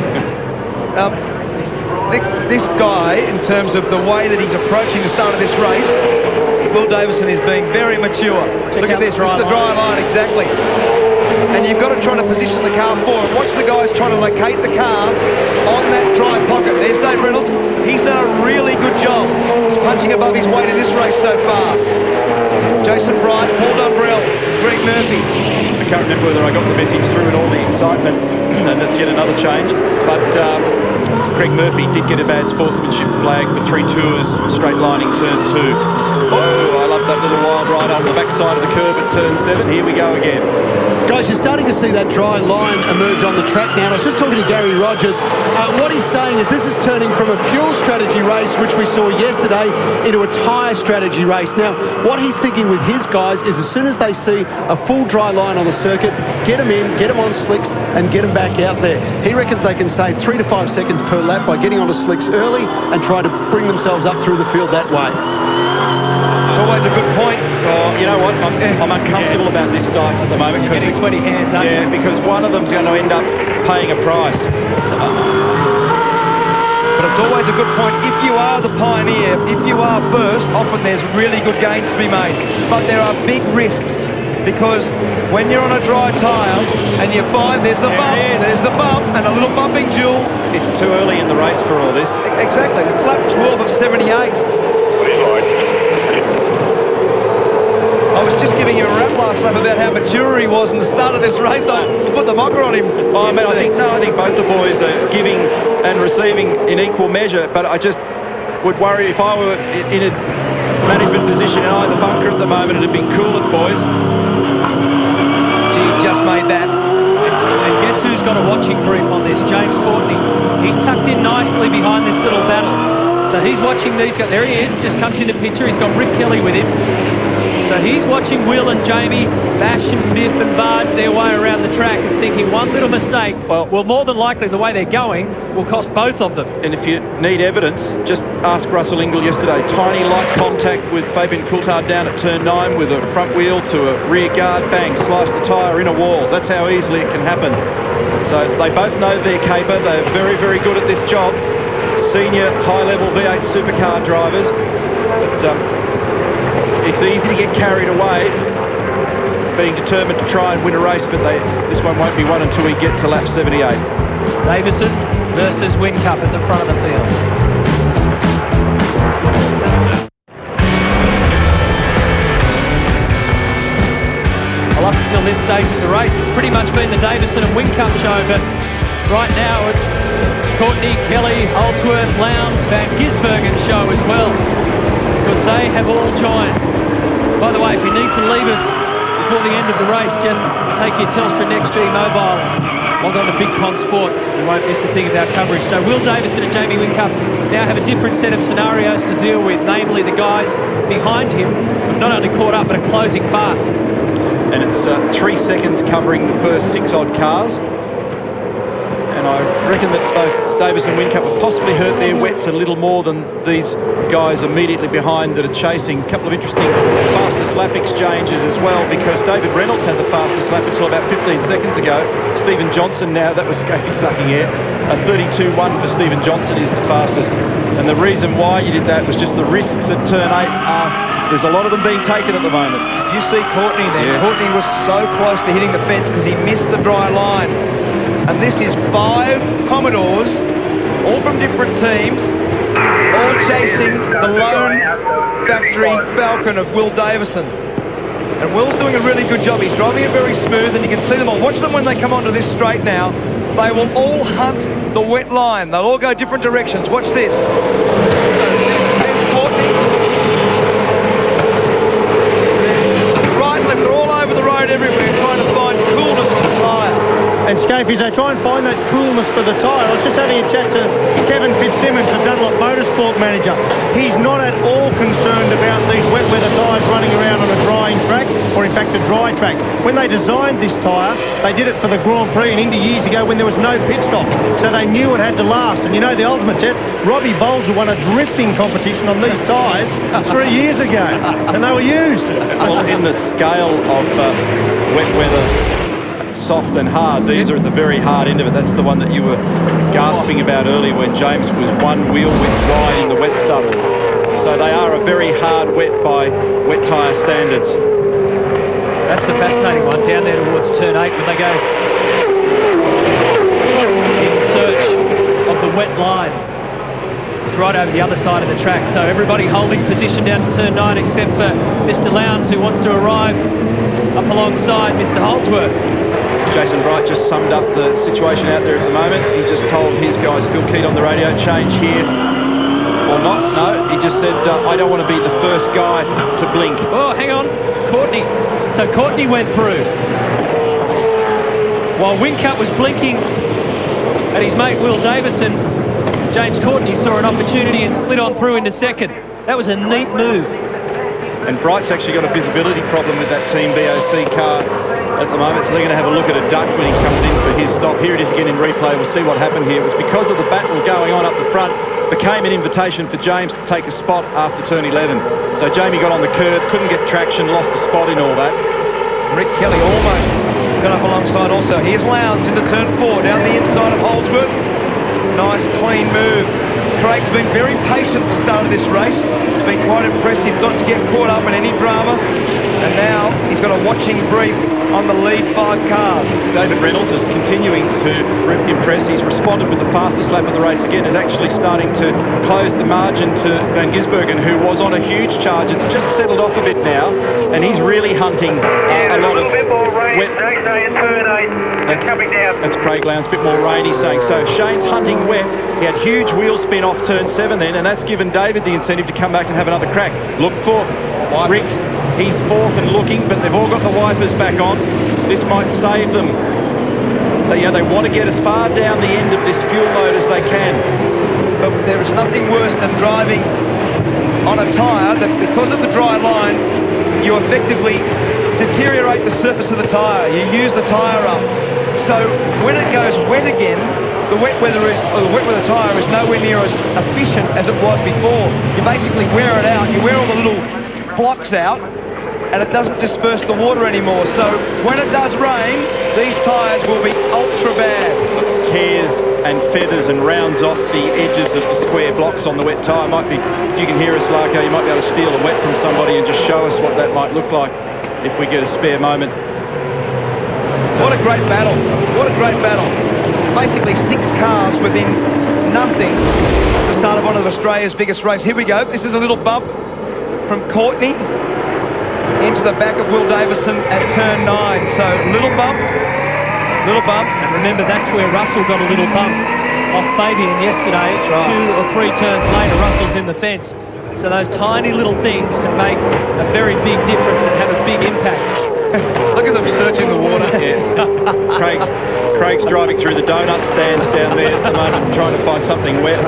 This guy, in terms of the way that he's approaching the start of this race, Will Davison is being very mature. Look at this, this is the dry line, exactly. And you've got to try to position the car forward. Watch the guys trying to locate the car on that dry pocket. There's Dave Reynolds. He's done a really good job. He's punching above his weight in this race so far. Jason Bright, Paul Dumbrell, Greg Murphy. I can't remember whether I got the message through in all the excitement, and that's yet another change. But Greg Murphy did get a bad sportsmanship flag for 3 tours, straight lining turn 2. Oh, I love that little wild ride on the backside of the curb at turn 7. Here we go again. Guys, you're starting to see that dry line emerge on the track now. And I was just talking to Gary Rogers. What he's saying is this is turning from a fuel strategy race, which we saw yesterday, into a tyre strategy race. Now, what he's thinking with his guys is as soon as they see a full dry line on the circuit, get them in, get them on slicks, and get them back out there. He reckons they can save 3 to 5 seconds per lap by getting onto slicks early and try to bring themselves up through the field that way. It's always a good point. Oh, you know what? I'm uncomfortable about this dice at the moment. You're getting sweaty hands, aren't you? because one of them's going to end up paying a price. But it's always a good point. If you are the pioneer, if you are first, often there's really good gains to be made. But there are big risks because when you're on a dry tyre and you find there's the bump, and a little bumping duel. It's too early in the race for all this. Exactly. It's lap 12 of 78. I was just giving him a rap last lap about how mature he was in the start of this race. I put the mocker on him. I think both the boys are giving and receiving in equal measure, but I just would worry if I were in a management position in either bunker at the moment. It'd have been coolant, boys. Gee, just made that. And guess who's got a watching brief on this? James Courtney. He's tucked in nicely behind this little battle. So he's watching these guys. There he is, just comes in the picture. He's got Rick Kelly with him. So he's watching Will and Jamie bash and biff and barge their way around the track and thinking one little mistake, well, more than likely the way they're going will cost both of them. And if you need evidence, just ask Russell Ingall yesterday. Tiny light contact with Fabian Coulthard down at turn 9 with a front wheel to a rear guard, bang, sliced a tyre in a wall. That's how easily it can happen. So they both know their caper. They're very, very good at this job. Senior high-level V8 supercar drivers. But it's easy to get carried away being determined to try and win a race, but this one won't be won until we get to lap 78. Davison versus Whincup at the front of the field. Well, up until this stage of the race, it's pretty much been the Davison and Whincup show, but right now it's Courtney, Kelly, Holdsworth, Lowndes, Van Gisbergen show as well, because they have all joined. By the way, if you need to leave us before the end of the race, just take your Telstra Next G mobile, log on to Big Pond Sport. You won't miss a thing of our coverage. So Will Davison and Jamie Whincup now have a different set of scenarios to deal with, namely the guys behind him have not only caught up but are closing fast. And it's 3 seconds covering the first 6 odd cars. And I reckon that both Davis and Whincup have possibly hurt their wets a little more than these guys immediately behind that are chasing. A couple of interesting fastest lap exchanges as well, because David Reynolds had the fastest lap until about 15 seconds ago. Stephen Johnson now, that was Scafie sucking air. A 32.1 for Stephen Johnson is the fastest. And the reason why you did that was just the risks at turn 8 there's a lot of them being taken at the moment. Did you see Courtney there? Yeah. Courtney was so close to hitting the fence because he missed the dry line. And this is 5 Commodores, all from different teams, all chasing the lone factory Falcon of Will Davison. And Will's doing a really good job. He's driving it very smooth, and you can see them all. Watch them when they come onto this straight now. They will all hunt the wet line. They'll all go different directions. Watch this. So there's Courtney. Right and left, they're all over the road everywhere trying to find coolness for the tyre. And Scafie, they try and find that coolness for the tyre. I was just having a chat to Kevin Fitzsimmons, the Dunlop Motorsport manager. He's not at all concerned about these wet weather tyres running around on a drying track, or in fact a dry track. When they designed this tyre, they did it for the Grand Prix in Indy years ago when there was no pit stop. So they knew it had to last. And you know the ultimate test, Robbie Bolger won a drifting competition on these tyres 3 years ago, and they were used. Well, in the scale of wet weather, soft and hard, these are at the very hard end of it. That's the one that you were gasping about earlier when James was one wheel width wide in the wet stuff. So they are a very hard wet by wet tyre standards. That's the fascinating one, down there towards turn 8 when they go in search of the wet line. It's right over the other side of the track, so everybody holding position down to turn 9 except for Mr. Lowndes, who wants to arrive up alongside Mr. Holdsworth. Jason Bright just summed up the situation out there at the moment. He just told his guys, Phil Keat on the radio, change here or not. No, he just said, I don't want to be the first guy to blink. Oh, hang on, Courtney. So Courtney went through. While Whincup was blinking at his mate Will Davison, James Courtney saw an opportunity and slid on through into second. That was a neat move. And Bright's actually got a visibility problem with that Team BOC car at the moment, so they're going to have a look at a duck when he comes in for his stop. Here it is again in replay. We'll see what happened here. It was because of the battle going on up the front, became an invitation for James to take a spot after turn 11. So Jamie got on the curb, couldn't get traction, lost a spot in all that. Rick Kelly almost got up alongside also. Here's Lowndes into turn 4, down the inside of Holdsworth. Nice clean move. Craig's been very patient at the start of this race. It's been quite impressive not to get caught up in any drama. And now he's got a watching brief on the lead 5 cars. David Reynolds is continuing to impress. He's responded with the fastest lap of the race again, is actually starting to close the margin to Van Gisbergen, who was on a huge charge. It's just settled off a bit now, and he's really hunting a lot of wet. That's Craig Lowndes, a bit more rain, he's saying. So Shane's hunting wet. He had huge wheel spin off turn 7 then, and that's given David the incentive to come back and have another crack. Look for Rick's. He's 4th and looking, but they've all got the wipers back on. This might save them. They want to get as far down the end of this fuel load as they can. But there is nothing worse than driving on a tyre that, because of the dry line, you effectively deteriorate the surface of the tyre. You use the tyre up. So when it goes wet again, the wet weather tyre is nowhere near as efficient as it was before. You basically wear it out. You wear all the little blocks out, and it doesn't disperse the water anymore. So when it does rain, these tyres will be ultra bad. Tears and feathers and rounds off the edges of the square blocks on the wet tyre. Might be, if you can hear us, Larko, you might be able to steal a wet from somebody and just show us what that might look like if we get a spare moment. What a great battle. What a great battle. Basically 6 cars within nothing at the start of one of Australia's biggest races. Here we go. This is a little bump from Courtney into the back of Will Davison at turn 9. So little bump. And remember, that's where Russell got a little bump off Fabian yesterday. That's right. 2 or 3 turns later, Russell's in the fence. So those tiny little things can make a very big difference and have a big impact. Look at them searching the water. Yeah. Craig's driving through the donut stands down there at the moment, trying to find something wet.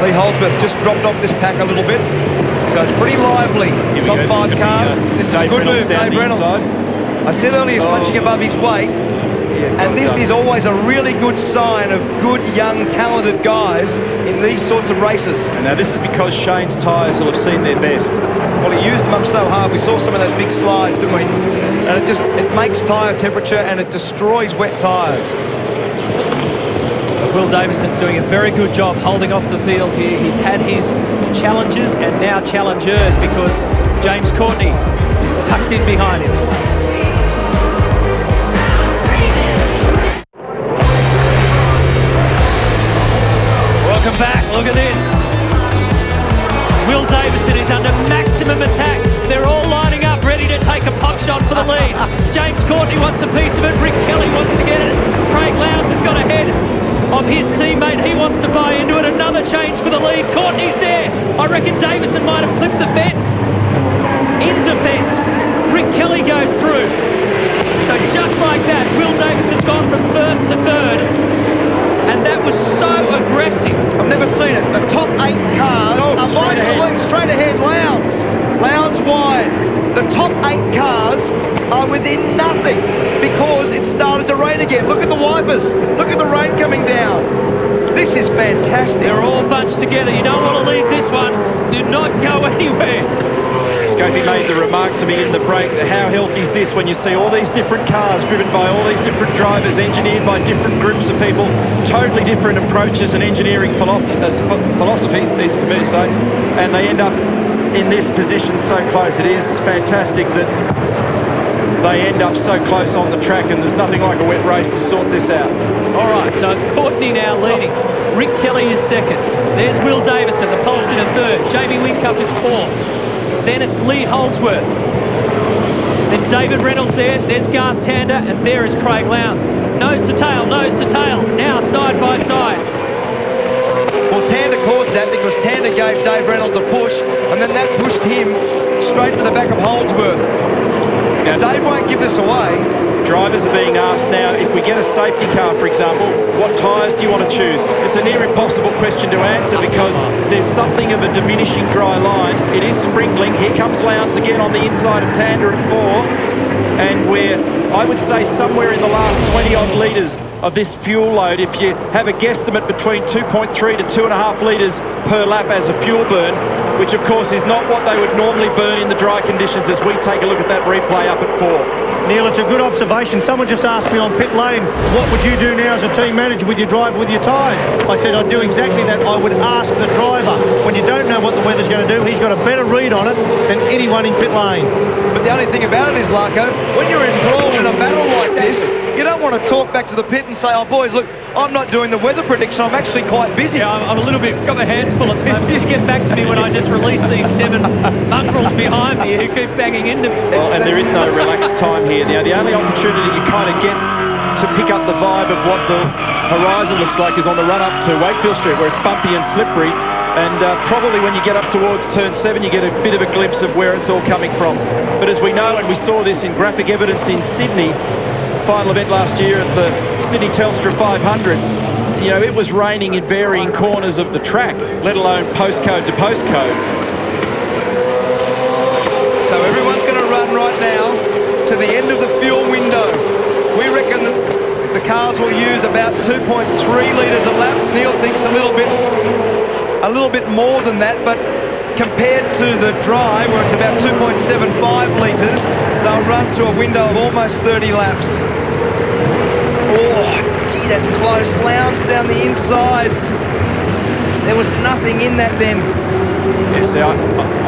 Lee Holdsworth just dropped off this pack a little bit, so it's pretty lively. Top 5 cars. This is a good move, Dave Reynolds. I said earlier he's punching above his weight, and this is always a really good sign of good, young, talented guys in these sorts of races. And now this is because Shane's tyres will have seen their best. Well, he used them up so hard. We saw some of those big slides, didn't we? And it makes tyre temperature and it destroys wet tyres. Will Davison's doing a very good job holding off the field here. He's had his challenges and now challengers because James Courtney is tucked in behind him. Welcome back. Look at this. Will Davison is under maximum attack. They're all lining up, ready to take a pop shot for the lead. James Courtney wants a piece of it. Rick Kelly wants to get it. Craig Lowndes has got ahead of his teammate. He wants to buy into it. Another change for the lead. Courtney's there. I reckon Davison might have clipped the fence. In defence, Rick Kelly goes through. So just like that, Will Davison's gone from first to third. And that was so aggressive. I've never seen it. The top 8 cars are straight ahead. Straight ahead, Lowndes wide. The top 8 cars are within nothing because it started to rain again. Look at the wipers. Look at the rain coming down. This is fantastic. They're all bunched together. You don't want to leave this one. Do not go anywhere. Scopey made the remark to me in the break, how healthy is this when you see all these different cars driven by all these different drivers, engineered by different groups of people, totally different approaches and engineering philosophies, these for me to say, and they end up in this position so close. It is fantastic that they end up so close on the track, and there's nothing like a wet race to sort this out. All right, so it's Courtney now leading. Rick Kelly is second. There's Will Davison, the pulse in a third. Jamie Whincup is fourth. Then it's Lee Holdsworth. Then David Reynolds there. There's Garth Tander, and there is Craig Lowndes. Nose to tail, now side by side. Well, Tander caused that because Tander gave Dave Reynolds a push, and then that pushed him straight to the back of Holdsworth. Now, Dave won't give this away. Drivers are being asked now, if we get a safety car, for example, what tyres do you want to choose? It's a near impossible question to answer because there's something of a diminishing dry line. It is sprinkling. Here comes Lowndes again on the inside of Tander at 4. And we're, I would say, somewhere in the last 20-odd litres of this fuel load. If you have a guesstimate between 2.3 to 2.5 litres per lap as a fuel burn, which of course is not what they would normally burn in the dry conditions as we take a look at that replay up at 4. Neil, it's a good observation. Someone just asked me on pit lane, what would you do now as a team manager with your driver, with your tyres? I said I'd do exactly that. I would ask the driver. When you don't know what the weather's going to do, he's got a better read on it than anyone in pit lane. But the only thing about it is, Larko, when you're embroiled in a battle like this, you don't want to talk back to the pit and say, oh, boys, look, I'm not doing the weather prediction. I'm actually quite busy. Yeah, I'm a little bit, got my hands full at the moment. Did you get back to me when I just released these 7 mongrels behind me who keep banging into me? Well, and there is no relaxed time here. Now, the only opportunity you kind of get to pick up the vibe of what the horizon looks like is on the run-up to Wakefield Street, where it's bumpy and slippery. And probably when you get up towards turn 7, you get a bit of a glimpse of where it's all coming from. But as we know, and we saw this in graphic evidence in Sydney, final event last year at the Sydney Telstra 500, you know, it was raining in varying corners of the track, let alone postcode to postcode. So everyone's going to run right now to the end of the fuel window. We reckon that the cars will use about 2.3 litres a lap. Neil thinks a little bit more than that, but compared to the dry, where it's about 2.75 litres, they'll run to a window of almost 30 laps. Oh, gee, that's close. Lowndes down the inside. There was nothing in that then. Yeah, so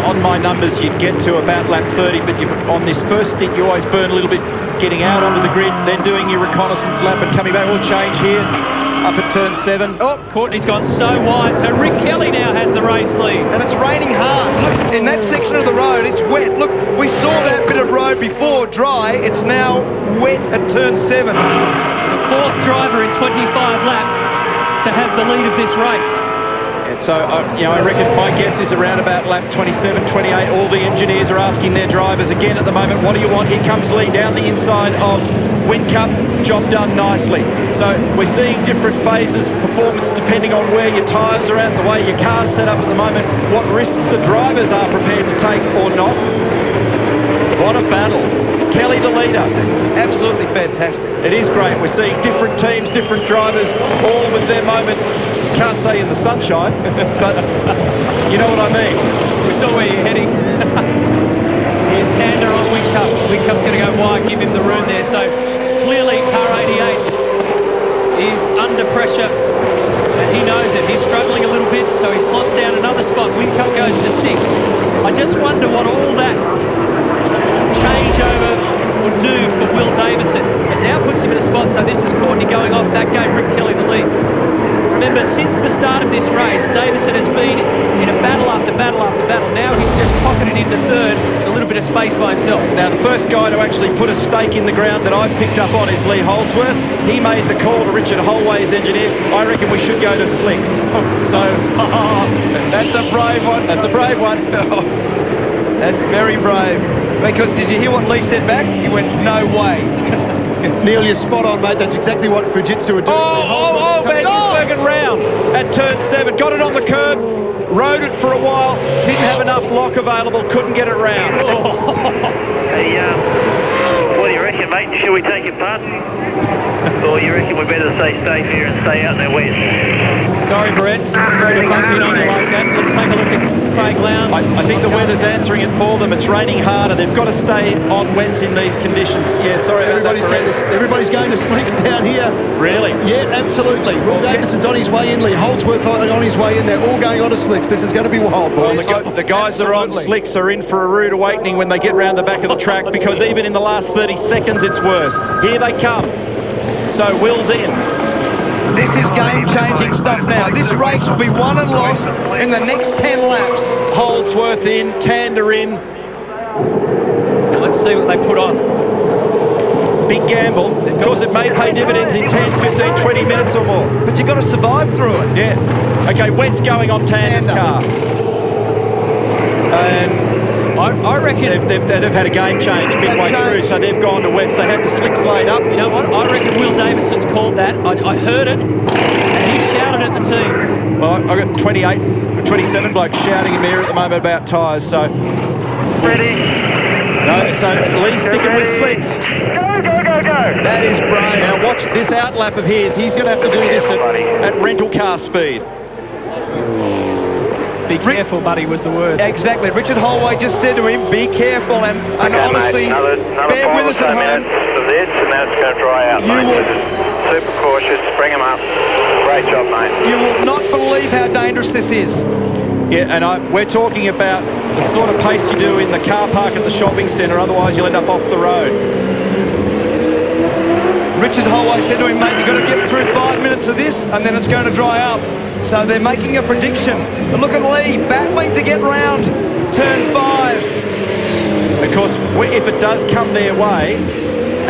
on my numbers, you'd get to about lap 30, but on this first stint, you always burn a little bit getting out onto the grid, then doing your reconnaissance lap and coming back. We'll change here. up at turn 7. Oh, Courtney's gone so wide, so Rick Kelly now has the race lead. And it's raining hard. Look, in that section of the road, it's wet. Look, we saw that bit of road before, dry. It's now wet at turn 7. The fourth driver in 25 laps to have the lead of this race. So, I reckon my guess is around about lap 27, 28. All the engineers are asking their drivers again at the moment, what do you want? Here comes Lee down the inside of Whincup. Job done nicely. So we're seeing different phases of performance depending on where your tyres are at, the way your car's set up at the moment, what risks the drivers are prepared to take or not. What a battle. Kelly the leader. Absolutely fantastic. It is great. We're seeing different teams, different drivers, all with their moment. Can't say in the sunshine, but you know what I mean. We saw where you're heading. Here's Tander on Whincup. Whincup's going to go wide, give him the room there. So clearly car 88 is under pressure and he knows it. He's struggling a little bit, so he slots down another spot. Whincup goes to 6th. I just wonder what all that changeover would do for Will Davison. It now puts him in a spot, so this is Courtney going off. That gave Rick Kelly the lead. Remember, since the start of this race, Davison has been in a battle after battle after battle. Now he's just pocketed into third, a little bit of space by himself. Now, the first guy to actually put a stake in the ground that I've picked up on is Lee Holdsworth. He made the call to Richard Holway's engineer. I reckon we should go to slicks. So, that's a brave one. That's a brave one. That's very brave. Because did you hear what Lee said back? He went, no way. Neil, you're spot on, mate. That's exactly what Fujitsu are doing. Van Gisbergen round at turn 7. Got it on the curb, rode it for a while, didn't have enough lock available, couldn't get it round. Hey, what do you reckon, mate? Should we take it past? Or you reckon we better stay safe here and stay out in the west? Sorry, Brett. Sorry to bump in on you like that. Let's take a look at Craig Lowndes. I think the weather's answering it for them. It's raining harder. They've got to stay on wets in these conditions. Yeah, sorry about that. Everybody's going to slicks down here. Really? Yeah, absolutely. Will Davison's on his way in. Lee Holdsworth on his way in. They're all going on to slicks. This is going to be wild, boys. Well, the guys that are on slicks are in for a rude awakening when they get round the back of the track, because even in the last 30 seconds it's worse. Here they come. So Will's in. This is game-changing stuff now. This race will be won and lost in the next 10 laps. Holdsworth in, Tander in. Now let's see what they put on. Big gamble. Of course, it may pay dividends in 10, 15, 20 minutes or more. But you've got to survive through it. Yeah. Okay, wet's going on Tander's car. And I reckon they've had a game change midway through, so they've gone to wets. They had the slicks laid up. You know what? I reckon Will Davison's called that. I heard it, and he shouted at the team. Well, I've got 28, 27 blokes shouting in here at the moment about tyres, so... Ready? No, so Lee's sticking with slicks. Go, go, go, go! That is brave. Now watch this outlap of his. He's going to have to do this at rental car speed. Be careful, buddy, was the word. Exactly. Richard Holway just said to him, be careful, and honestly, another bear with us at home. Of this, and now it's going to dry out, mate. Super cautious, bring him up. Great job, mate. You will not believe how dangerous this is. Yeah, and we're talking about the sort of pace you do in the car park at the shopping centre, otherwise you'll end up off the road. Richard Holway said to him, mate, you've got to get through 5 minutes of this, and then it's going to dry up. So they're making a prediction. And look at Lee, battling to get round turn 5. Of course, if it does come their way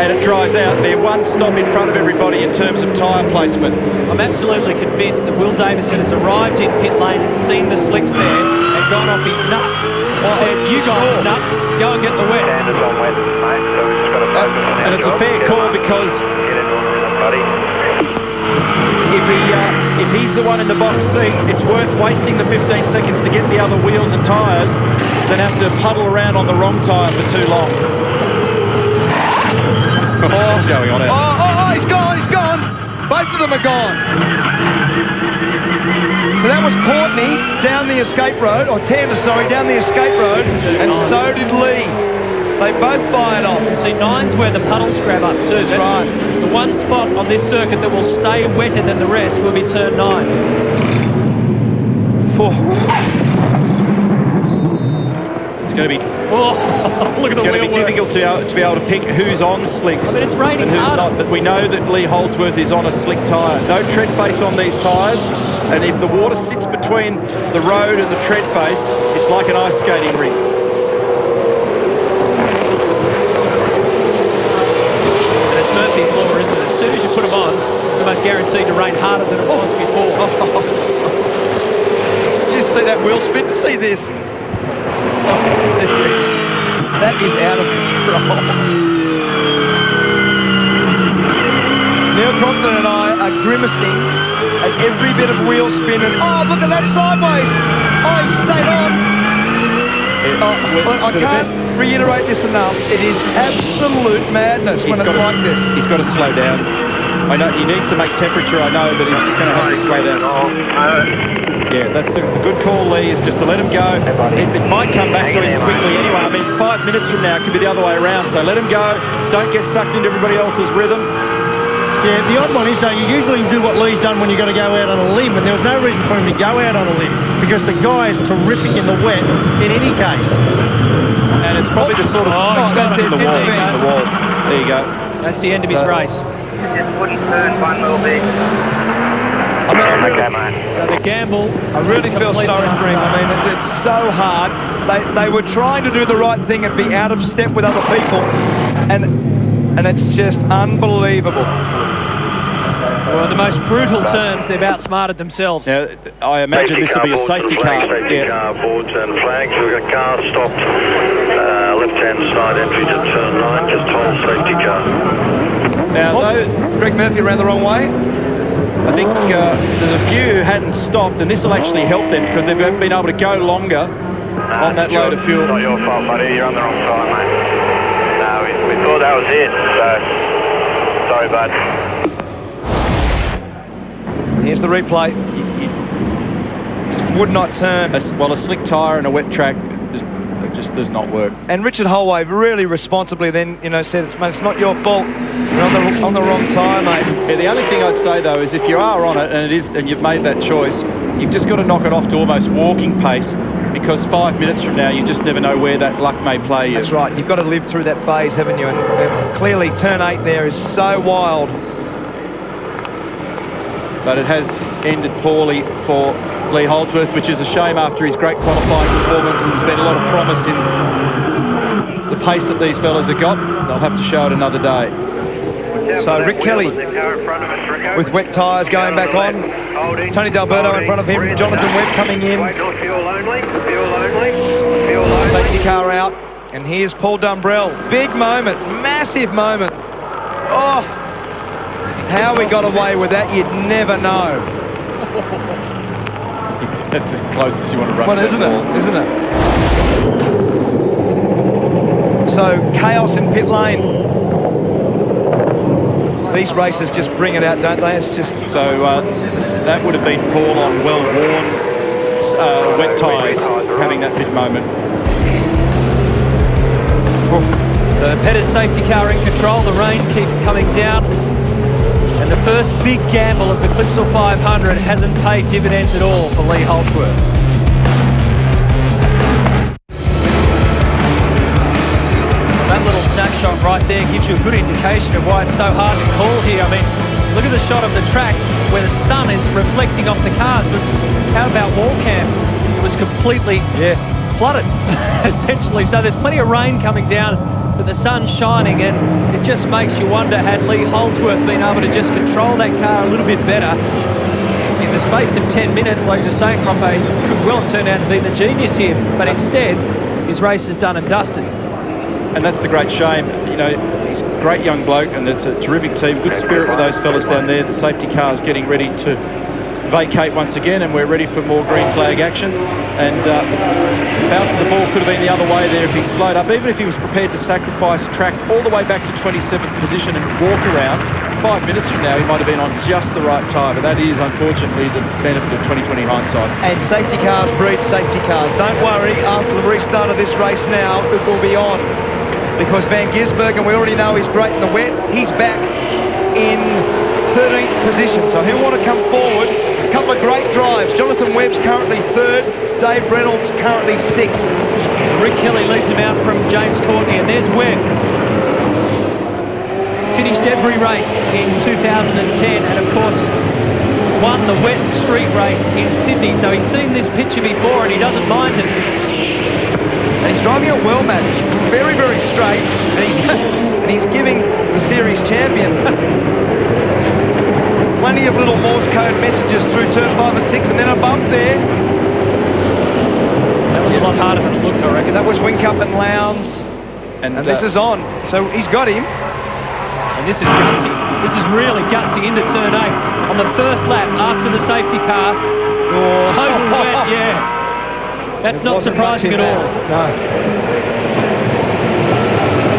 and it dries out, they're one stop in front of everybody in terms of tyre placement. I'm absolutely convinced that Will Davison has arrived in pit lane and seen the slicks there and gone off his nut. Said, you guys are nuts, go and get the wets. Standards on wet, mate, so we've just got to focus on And it's a fair call because get into a rhythm, buddy. if he's the one in the box seat, it's worth wasting the 15 seconds to get the other wheels and tyres than have to puddle around on the wrong tyre for too long. What's going on Oh, he's gone. Both of them are gone. So that was Courtney down the escape road, or Tander, sorry, down the escape road, and so did Lee. They both fired off. See, 9's where the puddles grab up too. That's right. The one spot on this circuit that will stay wetter than the rest will be turn 9. going to be... Oh, look at It's the going to be wheel work. difficult to be able to pick who's on slicks I mean, it's raining and who's hard. not. But we know that Lee Holdsworth is on a slick tyre. No tread face on these tyres. And if the water sits between the road and the tread face, it's like an ice skating rink. And it's Murphy's Law, isn't it? As soon as you put them on, it's almost guaranteed to rain harder than it was before. Just see that wheel spin. See this. That is out of control. Neil Crompton and I are grimacing at every bit of wheel spin. And oh, look at that sideways. Oh, he stayed on. I can't reiterate this enough. It is absolute madness when it's like this. He's got to slow down. I know he needs to make temperature, I know, but he's just going to have to slow down. Yeah, that's the good call, Lee, is just to let him go. It might come back to him quickly anyway. I mean, 5 minutes from now it could be the other way around, so let him go. Don't get sucked into everybody else's rhythm. Yeah, the odd one is, though, you usually do what Lee's done when you've got to go out on a limb, and there was no reason for him to go out on a limb, because the guy is terrific in the wet in any case. And it's probably just sort of in the wall. There you go. That's the end of his race. Just wouldn't turn one little bit. I mean, Okay, mate. So the gamble... I really feel sorry for him. I mean, it's so hard. They were trying to do the right thing and be out of step with other people, and it's just unbelievable. Well, in the most brutal terms, they've outsmarted themselves. Now, I imagine this will be a safety car. Safety car, boards and flags. We've got cars stopped. Left-hand side entry to turn 9. Just hold safety car. Now, Greg Murphy ran the wrong way. I think there's a few who hadn't stopped, and this will actually help them because they've been able to go longer on that load of fuel. It's not your fault, buddy. You're on the wrong side, mate. No, we thought that was it, so sorry, bud. Here's the replay. Just would not turn. Well, a slick tyre and a wet track just does not work. And Richard Holway really responsibly then, said, it's not your fault. You're on the wrong tyre, mate. Yeah, the only thing I'd say, though, is if you are on it and you've made that choice, you've just got to knock it off to almost walking pace, because 5 minutes from now, you just never know where that luck may play you. That's right. You've got to live through that phase, haven't you? And clearly, turn 8 there is so wild. But it has ended poorly for Lee Holdsworth, which is a shame after his great qualifying performance, and there's been a lot of promise in the pace that these fellas have got. They'll have to show it another day. So Rick Kelly with wet tyres going back on. Tony D'Alberto in front of him. Jonathan Webb coming in. Safety car out. And here's Paul Dumbrell. Big moment. Massive moment. Oh, how we got away with that, you'd never know. That's as close as you want to run. Well, isn't it? So, chaos in pit lane. These races just bring it out, don't they? It's just... So, that would have been Paul on well-worn wet tyres, having that pit moment. So Petter's safety car in control. The rain keeps coming down. And the first big gamble of the Clipsal 500 hasn't paid dividends at all for Lee Holdsworth. That little snapshot right there gives you a good indication of why it's so hard to call here. I mean, look at the shot of the track where the sun is reflecting off the cars. But how about Walcamp? It was completely flooded, essentially. So there's plenty of rain coming down, but the sun's shining, and it just makes you wonder, had Lee Holdsworth been able to just control that car a little bit better, in the space of 10 minutes, like you're saying, Crompé, could well turn out to be the genius here. But instead, his race is done and dusted. And that's the great shame. He's a great young bloke, and it's a terrific team. Good spirit with those fellas down there. The safety car's getting ready to vacate once again, and we're ready for more green flag action. And the bounce of the ball could have been the other way there if he'd slowed up. Even if he was prepared to sacrifice track all the way back to 27th position and walk around, 5 minutes from now he might have been on just the right tyre. But that is unfortunately the benefit of 2020 hindsight. And safety cars breed safety cars. Don't worry, after the restart of this race now, it will be on. Because Van Gisbergen, we already know he's great in the wet. He's back in 13th position. So he'll want to come forward A couple of great drives. Jonathan Webb's currently third. Dave Reynolds currently sixth. Rick Kelly leads him out from James Courtney, and there's Webb. Finished every race in 2010, and of course won the wet street race in Sydney. So he's seen this picture before, and he doesn't mind it. And he's driving it well, Matt. Very, very straight, and he's giving the series champion plenty of little Morse code messages through turn 5 and 6, and then a bump there. That was a lot harder than it looked, I reckon. That was Whincup and Lowndes, and this is on. So he's got him. And this is gutsy. This is really gutsy into turn 8 on the first lap after the safety car. Total wet, yeah. That's not surprising at all. No.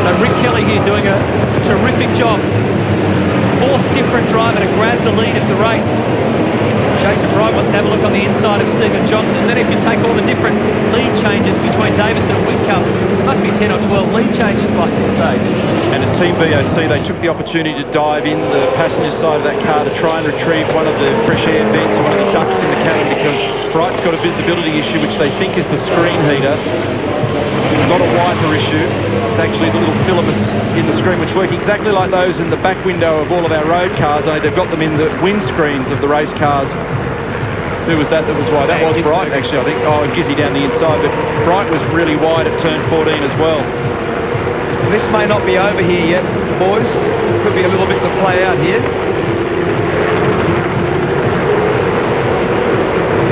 So Rick Kelly here doing a terrific job. Fourth different driver to grab the lead of the race. Jason Wright wants to have a look on the inside of Stephen Johnson, and then if you take all the different lead changes between Davison and Whincup, there must be 10 or 12 lead changes by this stage. And at Team BOC, they took the opportunity to dive in the passenger side of that car to try and retrieve one of the fresh air vents or one of the ducts in the cabin, because Bright's got a visibility issue which they think is the screen heater. It's not a wiper issue, it's actually the little filaments in the screen which work exactly like those in the back window of all of our road cars, only they've got them in the windscreens of the race cars. Who was that was wide? That was Bright, actually, I think. Oh, and Gizzy down the inside, but Bright was really wide at turn 14 as well. And this may not be over here yet, boys. Could be a little bit to play out here.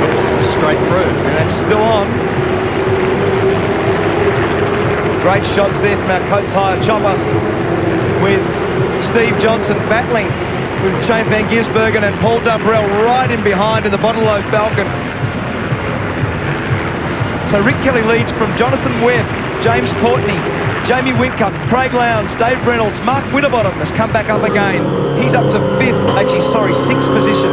Oops, straight through. And it's still on. Great shots there from our Coates Hire chopper with Steve Johnson battling with Shane Van Gisbergen and Paul Dumbrell right in behind in the Bottle-O Falcon. So Rick Kelly leads from Jonathan Webb, James Courtney, Jamie Whincup, Craig Lowndes, Dave Reynolds. Mark Winterbottom has come back up again. He's up to sixth position.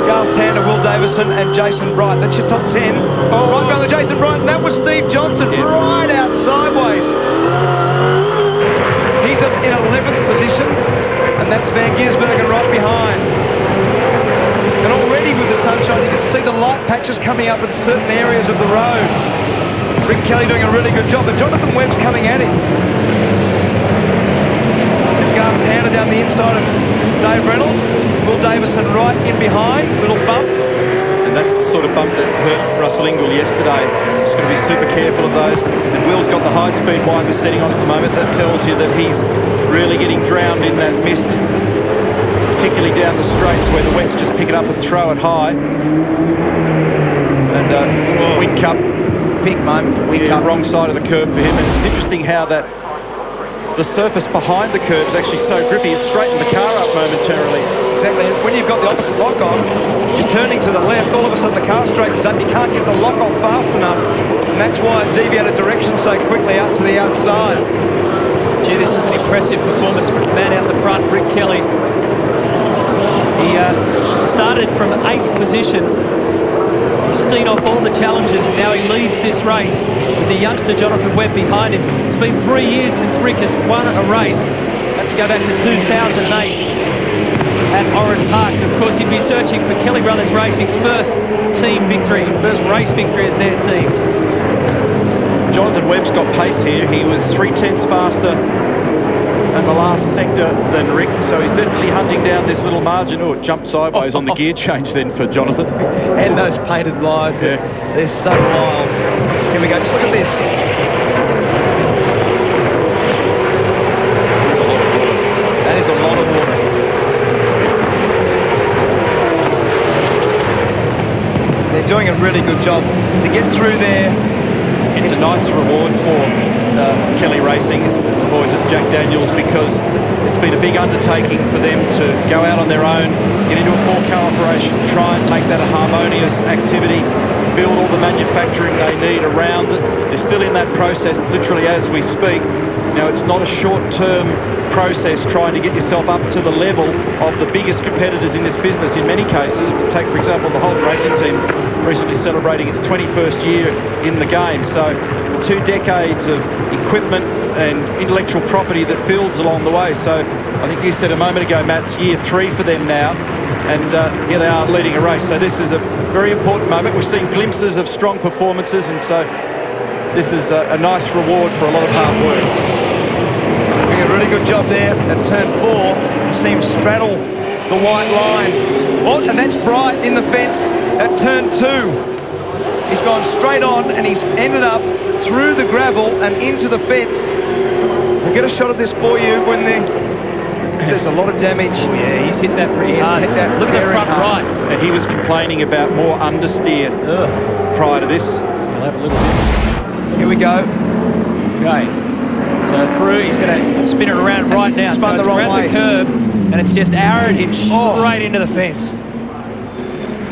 Garth Tander, Will Davison and Jason Bright. That's your top 10. Oh, right behind the Jason Bright, and that was Steve Johnson right out sideways. He's in 11th position, and that's Van Gisbergen right behind. And already with the sunshine, you can see the light patches coming up in certain areas of the road. Rick Kelly doing a really good job, but Jonathan Webb's coming at him. There's Garth Tander down the inside of Dave Reynolds. Will Davison right in behind, little bump. And that's the sort of bump that hurt Russell Ingall yesterday. Just going to be super careful of those. And Will's got the high-speed wiper setting on at the moment. That tells you that he's really getting drowned in that mist, particularly down the straights where the wets just pick it up and throw it high. And Whincup, big moment for Whincup. Wrong side of the curb for him. And it's interesting how that the surface behind the curb is actually so grippy, it straightened the car up momentarily. Exactly. When you've got the opposite lock on, you're turning to the left, all of a sudden the car straightens up, you can't get the lock off fast enough, and that's why it deviated direction so quickly out to the outside. Gee, this is an impressive performance from the man out the front, Rick Kelly. He started from 8th position. He's seen off all the challenges, and now he leads this race with the youngster Jonathan Webb behind him. It's been 3 years since Rick has won a race. Have to go back to 2008 at Oran Park. And of course, he'd be searching for Kelly Brothers Racing's first team victory, first race victory as their team. Jonathan Webb's got pace here. He was 3/10 faster in the last sector than Rick, so he's definitely hunting down this little margin. Oh, it jumped sideways on the gear change then for Jonathan. And those painted lines, yeah. They're so wild. Here we go, just look at this. That's a lot of water. That is a lot of water. They're doing a really good job to get through there. It's a nice reward for Kelly Racing, the boys at Jack Daniels, because it's been a big undertaking for them to go out on their own, get into a 4-car operation, try and make that a harmonious activity, build all the manufacturing they need around it. They're still in that process literally as we speak. Now, it's not a short-term process trying to get yourself up to the level of the biggest competitors in this business in many cases. Take, for example, the Holden Racing team recently celebrating its 21st year in the game. So 2 decades of equipment and intellectual property that builds along the way. So I think you said a moment ago, Matt, it's year 3 for them now. and here they are leading a race. So this is a very important moment. We've seen glimpses of strong performances, and so this is a nice reward for a lot of hard work. Doing a really good job there at turn 4. You see him straddle the white line. Oh, and that's Bright in the fence at turn 2. He's gone straight on and he's ended up through the gravel and into the fence. We'll get a shot of this for you when there's a lot of damage. Oh, yeah, he's hit that pretty hard. Hit that Look at the front right. And he was complaining about more understeer prior to this. We'll have a little bit. Here we go. Okay. So through, he's going to spin it around right now. Spun so the wrong around way. the curb, and it's just arrowed him straight into the fence.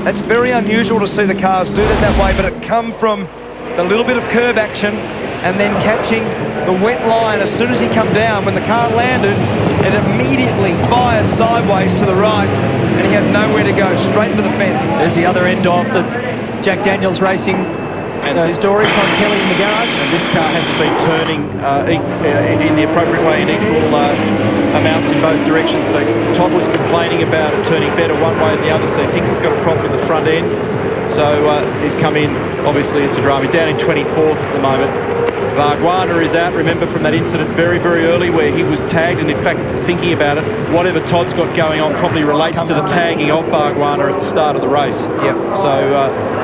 That's very unusual to see the cars do that way, but it come from the little bit of curb action and then catching the wet line as soon as he come down. When the car landed, it immediately fired sideways to the right, and he had nowhere to go, straight into the fence. There's the other end of the Jack Daniels Racing story from Kelly in the garage. And this car hasn't been turning in the appropriate way in equal amounts in both directions. So Todd was complaining about it turning better one way than the other, so he thinks he's got a problem with the front end. So he's come in, obviously it's a drama. He's down in 24th at the moment. Bargwanna is out, remember, from that incident very, very early where he was tagged, and in fact, thinking about it, whatever Todd's got going on probably relates to the tagging of Bargwanna at the start of the race. Yep. So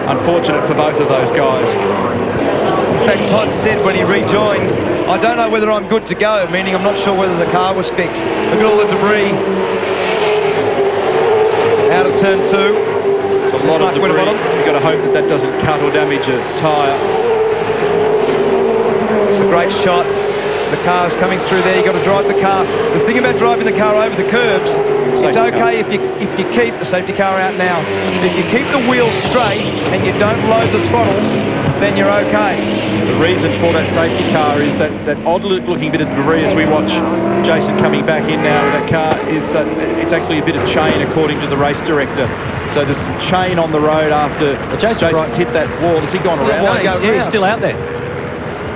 unfortunate for both of those guys. In fact, Todd said when he rejoined, I don't know whether I'm good to go, meaning I'm not sure whether the car was fixed. Look at all the debris out of turn 2. It's a lot of debris. You've got to hope that that doesn't cut or damage a tyre. It's a great shot. The car's coming through there. You've got to drive the car. The thing about driving the car over the curbs, it's okay if you keep the safety car out now. If you keep the wheels straight and you don't load the throttle, then you're okay. The reason for that safety car is that odd-looking bit of debris as we watch Jason coming back in now with that car is it's actually a bit of chain according to the race director. So there's some chain on the road after Jason's hit that wall. Has he gone around? No, he's still out there.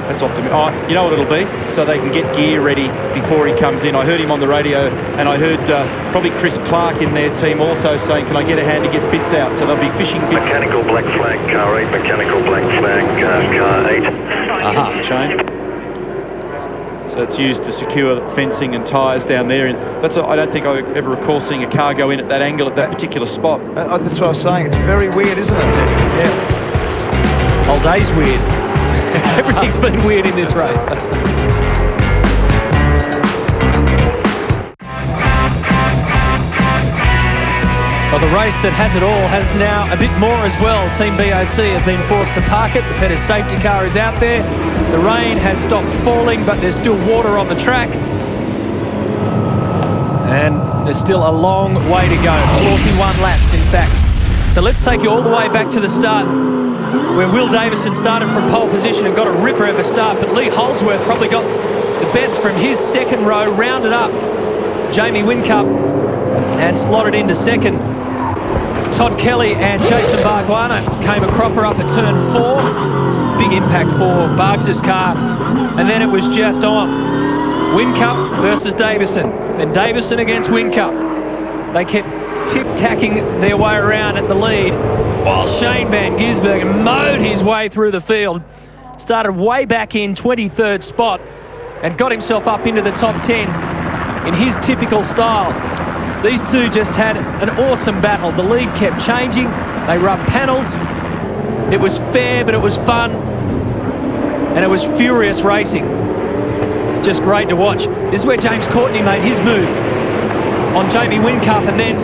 That's optimistic. Oh, you know what it'll be? So they can get gear ready before he comes in. I heard him on the radio, and I heard probably Chris Clark in their team also saying, can I get a hand to get bits out? So they'll be fishing bits. Mechanical black flag, car 8. Mechanical black flag, car 8. Here's the chain. So it's used to secure fencing and tyres down there. And I don't think I ever recall seeing a car go in at that angle at that particular spot. That's what I was saying. It's very weird, isn't it? Yeah. Whole day's weird. Everything's been weird in this race. Well, the race that has it all has now a bit more as well. Team BOC have been forced to park it. The Pettis safety car is out there. The rain has stopped falling, but there's still water on the track. And there's still a long way to go. 41 laps, in fact. So let's take you all the way back to the start, where Will Davison started from pole position and got a ripper of a start, but Lee Holdsworth probably got the best from his second row, rounded up Jamie Whincup and slotted into second. Todd Kelly and Jason Bargwanna came a cropper up at turn 4. Big impact for Bargs' car. And then it was just on. Whincup versus Davison. Then Davison against Whincup. They kept tic-tacking their way around at the lead, while Shane Van Gisbergen mowed his way through the field, started way back in 23rd spot and got himself up into the top 10 in his typical style. These two just had an awesome battle. The lead kept changing. They rubbed panels. It was fair, but it was fun. And it was furious racing. Just great to watch. This is where James Courtney made his move on Jamie Whincup and then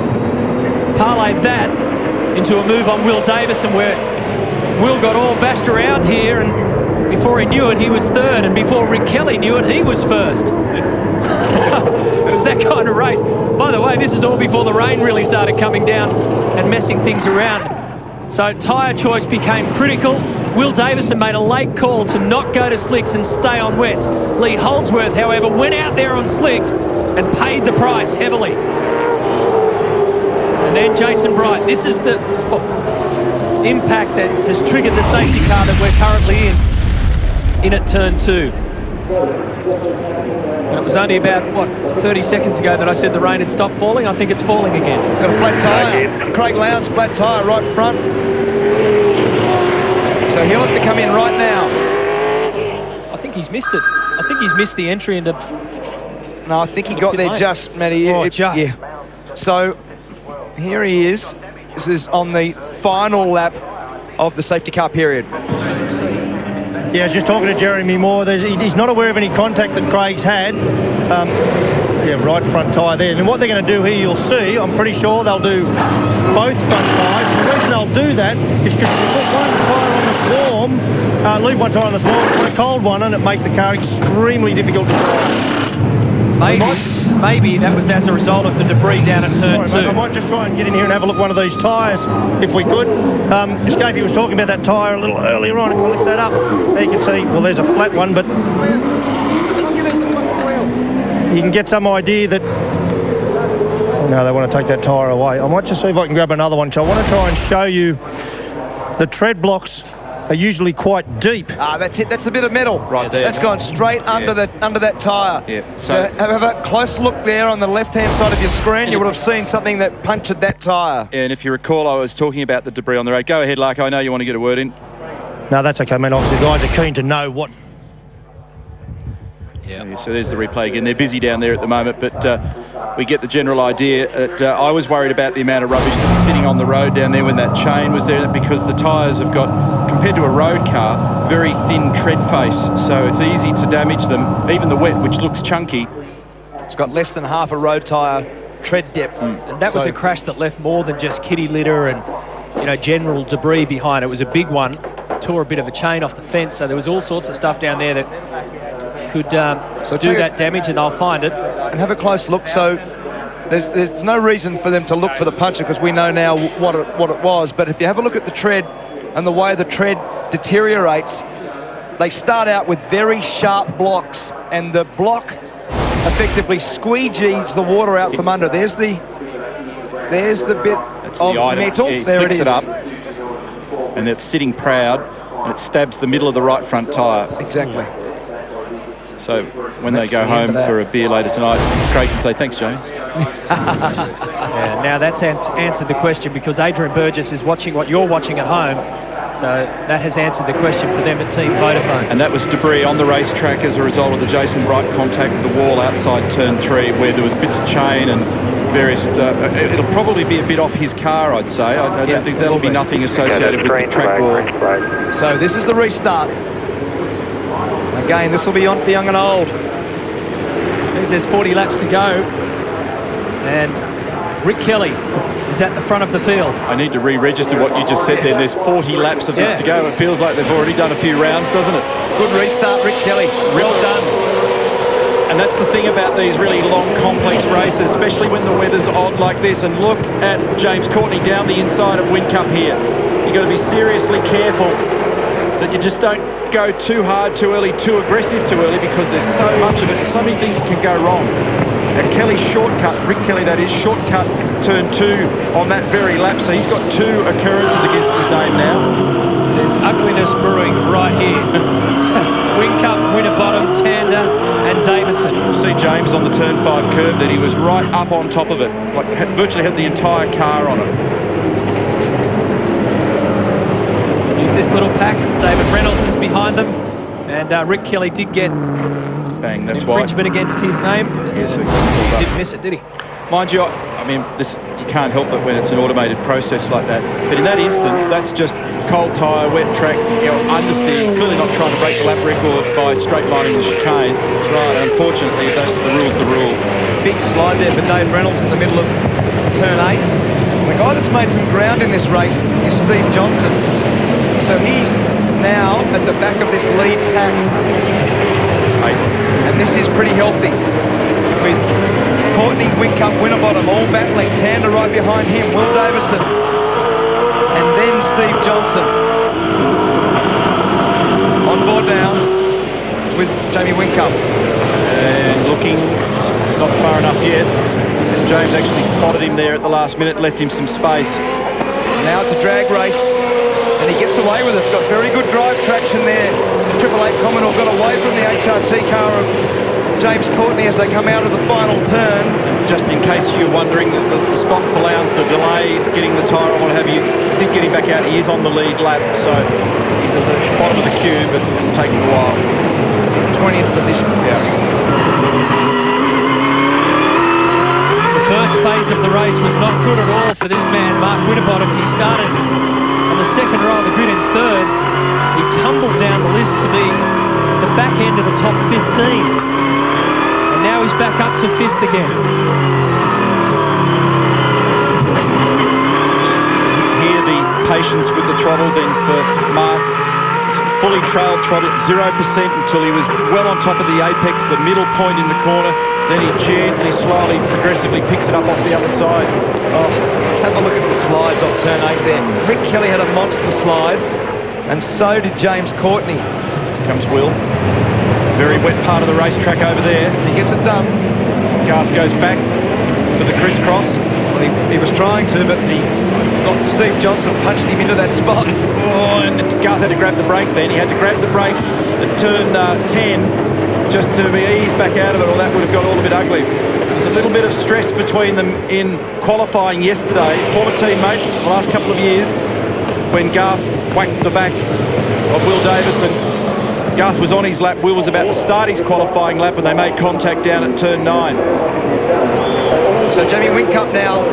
parlayed that into a move on Will Davison, where Will got all bashed around here, and before he knew it, he was third, and before Rick Kelly knew it, he was first. It was that kind of race. By the way, this is all before the rain really started coming down and messing things around. So tyre choice became critical. Will Davison made a late call to not go to slicks and stay on wets. Lee Holdsworth, however, went out there on slicks and paid the price heavily. And then Jason Bright. This is the impact that has triggered the safety car that we're currently in at turn 2. And it was only about, 30 seconds ago that I said the rain had stopped falling. I think it's falling again. Got a flat tyre. Craig Lowndes, flat tyre right front. So he'll have to come in right now. I think he's missed it. I think he's missed the entry into... No, I think he got there just, Matty. Just. Yeah. So here he is. This is on the final lap of the safety car period. Yeah, I was just talking to Jeremy Moore. He's not aware of any contact that Craig's had. Yeah, right front tyre there. And what they're going to do here, you'll see, I'm pretty sure they'll do both front tyres. The reason they'll do that is because if you put one tyre on the warm, leave one tyre on the warm, put a cold one, and it makes the car extremely difficult to drive. Maybe that was as a result of the debris down at turn 2. Mate, I might just try and get in here and have a look at one of these tyres, if we could. Scapey was talking about that tyre a little earlier on. If I lift that up, there you can see, well, there's a flat one, but you can get some idea that... Oh, no, they want to take that tyre away. I might just see if I can grab another one. So I want to try and show you the tread blocks are usually quite deep. That's it. That's the bit of metal right there. That's gone straight under that tyre. Yeah. So have a close look there on the left-hand side of your screen. You would have seen something that punctured that tyre. And if you recall, I was talking about the debris on the road. Go ahead, Lark. I know you want to get a word in. No, that's okay, man. Obviously, the guys are keen to know what... Yeah. So there's the replay again. They're busy down there at the moment, but we get the general idea that I was worried about the amount of rubbish that was sitting on the road down there when that chain was there, because the tyres have got, compared to a road car, very thin tread face, so it's easy to damage them. Even the wet, which looks chunky, it's got less than half a road tyre tread depth. And that was a crash that left more than just kitty litter and, general debris behind. It was a big one. Tore a bit of a chain off the fence, so there was all sorts of stuff down there that could do that damage, and they'll find it. And have a close look. So there's no reason for them to look for the puncher, because we know now what it was. But if you have a look at the tread and the way the tread deteriorates, they start out with very sharp blocks, and the block effectively squeegees the water out from under. There's the bit of metal. There it is. It up, and it's sitting proud, and it stabs the middle of the right front tyre. Exactly. So when they go home for a beer later tonight, Craig can say, thanks, Jamie. Yeah, now that's answered the question, because Adrian Burgess is watching what you're watching at home. So that has answered the question for them at Team Vodafone. And that was debris on the racetrack as a result of the Jason Bright contact with the wall outside turn 3, where there was bits of chain and various... it'll probably be a bit off his car, I'd say. I don't think that'll be nothing associated with the track wall. So this is the restart. Again, this will be on for young and old. There's 40 laps to go. And Rick Kelly is at the front of the field. I need to re-register what you just said there. There's 40 laps of this to go. It feels like they've already done a few rounds, doesn't it? Good restart, Rick Kelly. Well done. And that's the thing about these really long, complex races, especially when the weather's odd like this. And look at James Courtney down the inside of Whincup here. You've got to be seriously careful that you just don't go too hard, too early, too aggressive, too early, because there's so much of it. So many things can go wrong. And Kelly's shortcut, Rick Kelly that is, shortcut turn 2 on that very lap. So he's got 2 occurrences against his name now. There's ugliness brewing right here. Whincup, Winterbottom, Tander and Davison. See James on the turn 5 curve, that he was right up on top of it, like virtually had the entire car on it. Use this little pack. David Reynolds is behind them, and Rick Kelly did get bang. That's infringement against his name. Yeah, so he didn't miss it, did he? Mind you, I mean, you can't help it when it's an automated process like that. But in that instance, that's just cold tyre, wet track, understeer. Clearly not trying to break the lap record by straight lining the chicane. That's right. Unfortunately, the rule's the rule. Big slide there for Dave Reynolds in the middle of turn 8. The guy that's made some ground in this race is Steve Johnson. So he's now at the back of this lead pack. And this is pretty healthy, with Courtney, Whincup, Winterbottom all battling. Tander right behind him, Will Davison, and then Steve Johnson. On board now with Jamie Whincup. And looking not far enough yet. And James actually spotted him there at the last minute, left him some space. Now it's a drag race. and he gets away with it. It's got very good drive traction there. The 888 Commodore got away from the HRT car of James Courtney as they come out of the final turn. Just in case you're wondering, the stop for Lowndes, the delay, getting the tyre on, what have you, did get him back out. He is on the lead lap, so he's at the bottom of the queue, but taking a while. He's in 20th position. Yeah. The first phase of the race was not good at all for this man, Mark Winterbottom. He started on the second row of the grid in third. He tumbled down the list to be the back end of the top 15. Now he's back up to 5th again. Here the patience with the throttle then for Mark. Fully trailed throttle at 0% until he was well on top of the apex, the middle point in the corner. Then he gently, slowly, progressively picks it up off the other side. Oh, have a look at the slides off turn 8 there. Rick Kelly had a monster slide, and so did James Courtney. Here comes Will. Very wet part of the racetrack over there. He gets it done. Garth goes back for the crisscross. Well, he was trying to, but it's not. Steve Johnson punched him into that spot. Oh, and Garth had to grab the brake then. He had to grab the brake at turn 10 just to be eased back out of it, or that would have got all a bit ugly. There was a little bit of stress between them in qualifying yesterday. Former teammates the last couple of years when Garth whacked the back of Will Davis, and Garth was on his lap. Will was about to start his qualifying lap, and they made contact down at turn 9. So Jamie Whincup now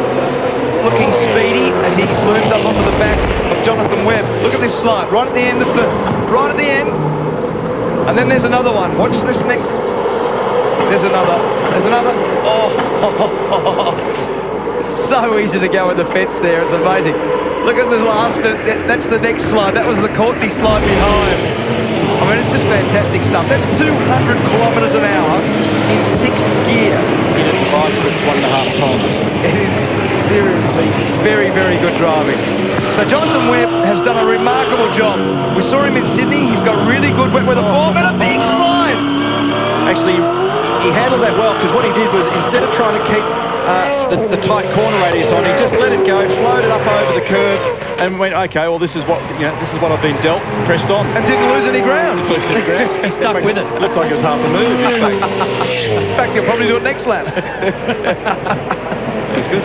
looking speedy as he moves up onto the back of Jonathan Webb. Look at this slide right at the end of the and then there's another one. Watch this next. There's another. Oh, so easy to go with the fence there. It's amazing. Look at the last bit. That's the next slide. That was the Courtney slide behind. I mean, it's just fantastic stuff. That's 200 kilometres an hour in 6th gear. In a device that's 1.5 tons. It is seriously very, very good driving. So Jonathan Webb has done a remarkable job. We saw him in Sydney. He's got really good wet weather form and a big slide. Actually, he handled that well, because what he did was, instead of trying to keep the tight corner radius on, he just let it go, floated up over the curve, and went, okay, well, this is what I've been dealt, pressed on, and didn't lose any ground. He stuck with it. Looked like it was half a move. In fact, he'll probably do it next lap. That's good.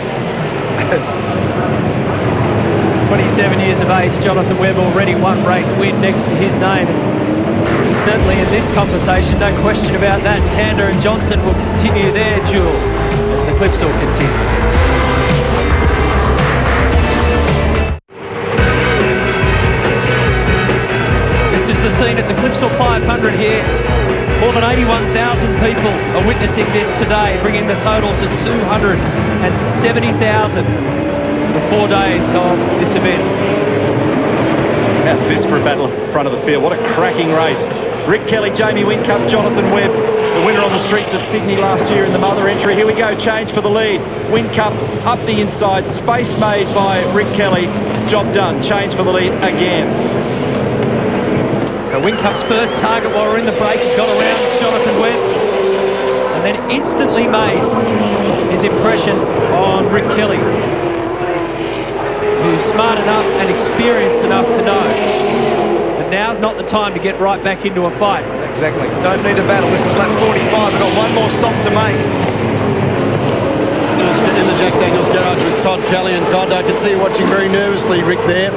27 years of age, Jonathan Webb, already one race win next to his name. Certainly in this conversation, no question about that. Tander and Johnson will continue their duel as the Clipsal continues. This is the scene at the Clipsal 500 here. More than 81,000 people are witnessing this today, bringing the total to 270,000 for the 4 days of this event. How's this for a battle at the front of the field? What a cracking race. Rick Kelly, Jamie Whincup, Jonathan Webb, the winner on the streets of Sydney last year in the mother entry. Here we go, change for the lead. Whincup up the inside, space made by Rick Kelly. Job done, change for the lead again. So Whincup's first target while we're in the break, he got around Jonathan Webb and then instantly made his impression on Rick Kelly, who's smart enough and experienced enough to know that now's not the time to get right back into a fight. Exactly. Don't need a battle. This is lap 45. We've got one more stop to make. In the Jack Daniels garage with Todd Kelly, and Todd, I can see you watching very nervously, Rick, there.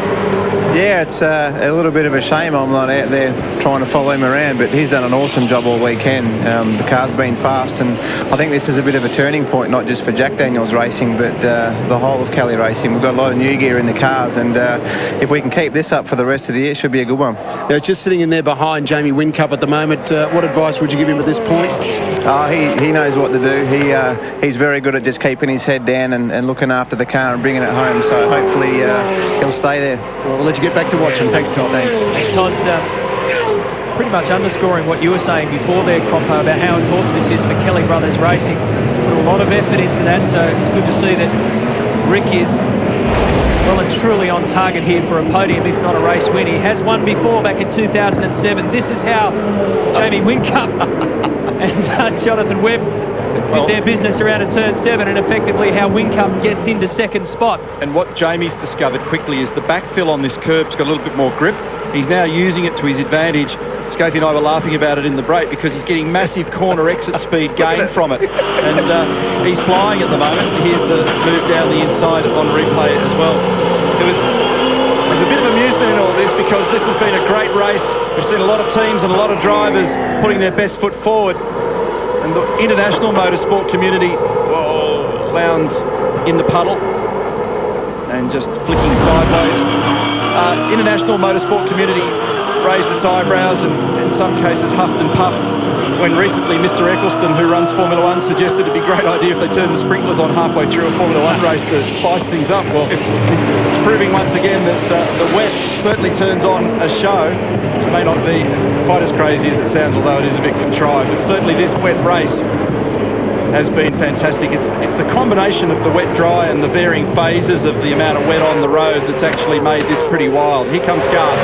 Yeah, it's a little bit of a shame I'm not out there trying to follow him around, but he's done an awesome job all weekend. The car's been fast, and I think this is a bit of a turning point, not just for Jack Daniels Racing, but the whole of Kelly Racing. We've got a lot of new gear in the cars, and if we can keep this up for the rest of the year, it should be a good one. Yeah, it's just sitting in there behind Jamie Whincup at the moment. What advice would you give him at this point? He knows what to do. He's very good at just keeping his head down and looking after the car and bringing it home, so hopefully he'll stay there. Well, we'll let you get back to watching. Thanks, Todd. Thanks. And Todd's pretty much underscoring what you were saying before there, Cropper, about how important this is for Kelly Brothers Racing. Put a lot of effort into that, so it's good to see that Rick is well and truly on target here for a podium, if not a race win. He has won before back in 2007. This is how Jamie Whincup and Jonathan Webb did their business around at turn 7 and effectively how Whincup gets into second spot. And what Jamie's discovered quickly is the backfill on this curb's got a little bit more grip. He's now using it to his advantage. Scapey and I were laughing about it in the break because he's getting massive corner exit speed gain from it. And he's flying at the moment. Here's the move down the inside on replay as well. There's a bit of amusement in all this because this has been a great race. We've seen a lot of teams and a lot of drivers putting their best foot forward. And the international motorsport community, lounge in the puddle and just flicking sideways. International motorsport community raised its eyebrows and in some cases huffed and puffed when recently Mr. Eccleston, who runs Formula 1, suggested it'd be a great idea if they turned the sprinklers on halfway through a Formula 1 race to spice things up. Well, he's proving once again that the wet certainly turns on a show. It may not be quite as crazy as it sounds, although it is a bit contrived, but certainly this wet race has been fantastic. It's the combination of the wet-dry and the varying phases of the amount of wet on the road that's actually made this pretty wild. Here comes Garth.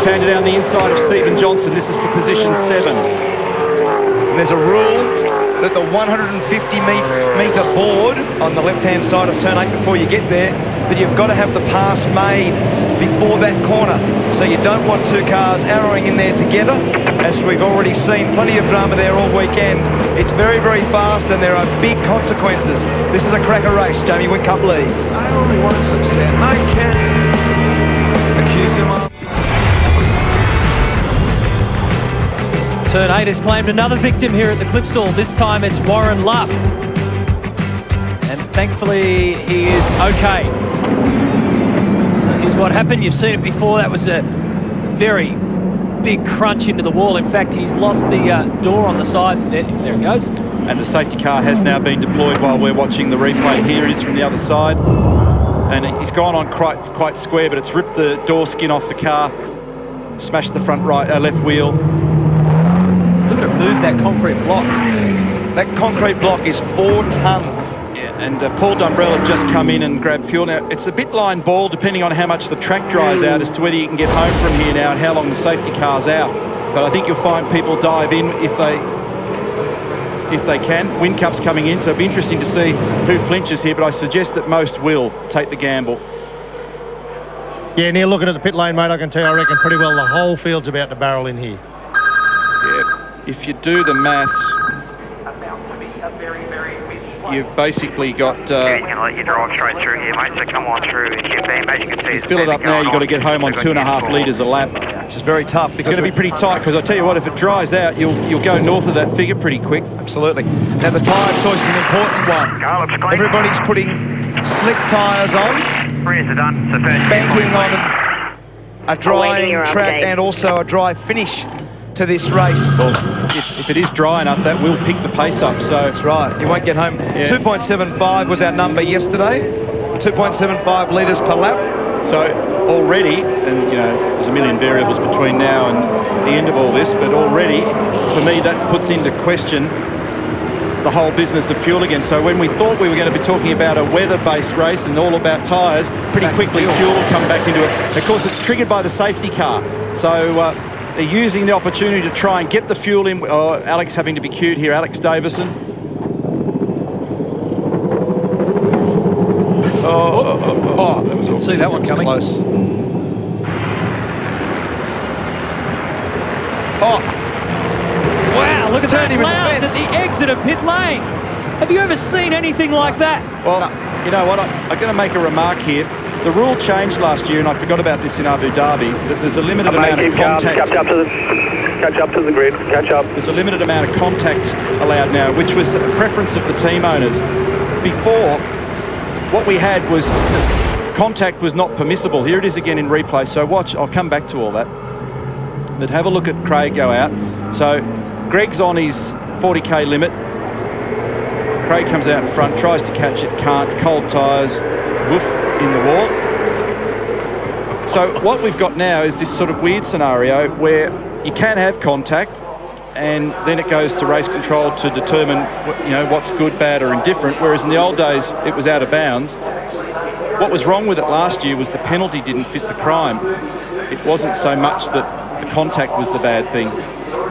Turned it down the inside of Stephen Johnson. This is for position 7. And there's a rule that the 150-metre board on the left-hand side of turn 8 before you get there, that you've got to have the pass made before that corner. So you don't want two cars arrowing in there together, as we've already seen plenty of drama there all weekend. It's very, very fast and there are big consequences. This is a cracker race. Jamie Whincup leads. I only want some sin. I can't accuse him of. Turn 8 has claimed another victim here at the Clipstall. This time it's Warren Luff. And thankfully he is okay. So here's what happened. You've seen it before. That was a very big crunch into the wall. In fact, he's lost the door on the side. There it goes. And the safety car has now been deployed while we're watching the replay. Here it is from the other side. And he's gone on quite square, but it's ripped the door skin off the car, smashed the front left wheel. Look at it move that concrete block. That concrete block is 4 tonnes. Yeah, and Paul Dumbrell just come in and grabbed fuel. Now, it's a bit line ball depending on how much the track dries out as to whether you can get home from here now and how long the safety car's out. But I think you'll find people dive in if they can. Whincup's coming in, so it'll be interesting to see who flinches here, but I suggest that most will take the gamble. Yeah, Neil, looking at the pit lane, mate, I can tell you, I reckon pretty well the whole field's about to barrel in here. Yeah, if you do the maths, you've basically got... you can let you drive straight through here, mate, so come on through. As you can see, fill it up now, you've got to get home on 2.5 litres a lap. Which is very tough. It's going to be pretty tight, because I tell you what, if it dries out, you'll go north of that figure pretty quick. Absolutely. Now the tyre choice is an important one. Everybody's putting slick tyres on. Freeze are done. So banking on a drying track and also a dry finish to this race. Well, if it is dry enough, that will pick the pace up. So that's right. You won't get home. Yeah. 2.75 was our number yesterday. 2.75 litres per lap. So already, and you know, there's a million variables between now and the end of all this, but already, for me, that puts into question the whole business of fuel again. So when we thought we were going to be talking about a weather-based race and all about tyres, pretty quickly fuel will come back into it. Of course, it's triggered by the safety car. So they're using the opportunity to try and get the fuel in. Alex having to be cued here, Alex Davison. That was see that one coming. Close. Wow, look at that lounge at the exit of pit lane. Have you ever seen anything like that? Well, you know what, I'm going to make a remark here. The rule changed last year, and I forgot about this in Abu Dhabi, that there's a limited amount of contact. Catch up to the grid, catch up. There's a limited amount of contact allowed now, which was a preference of the team owners. Before, what we had was contact was not permissible. Here it is again in replay, so watch, I'll come back to all that. But have a look at Craig go out. So Greg's on his 40k limit. Craig comes out in front, tries to catch it, can't. Cold tyres, woof, in the wall. So what we've got now is this sort of weird scenario where you can have contact and then it goes to race control to determine what's good, bad or indifferent, whereas in the old days it was out of bounds. What was wrong with it last year was the penalty didn't fit the crime. It wasn't so much that the contact was the bad thing.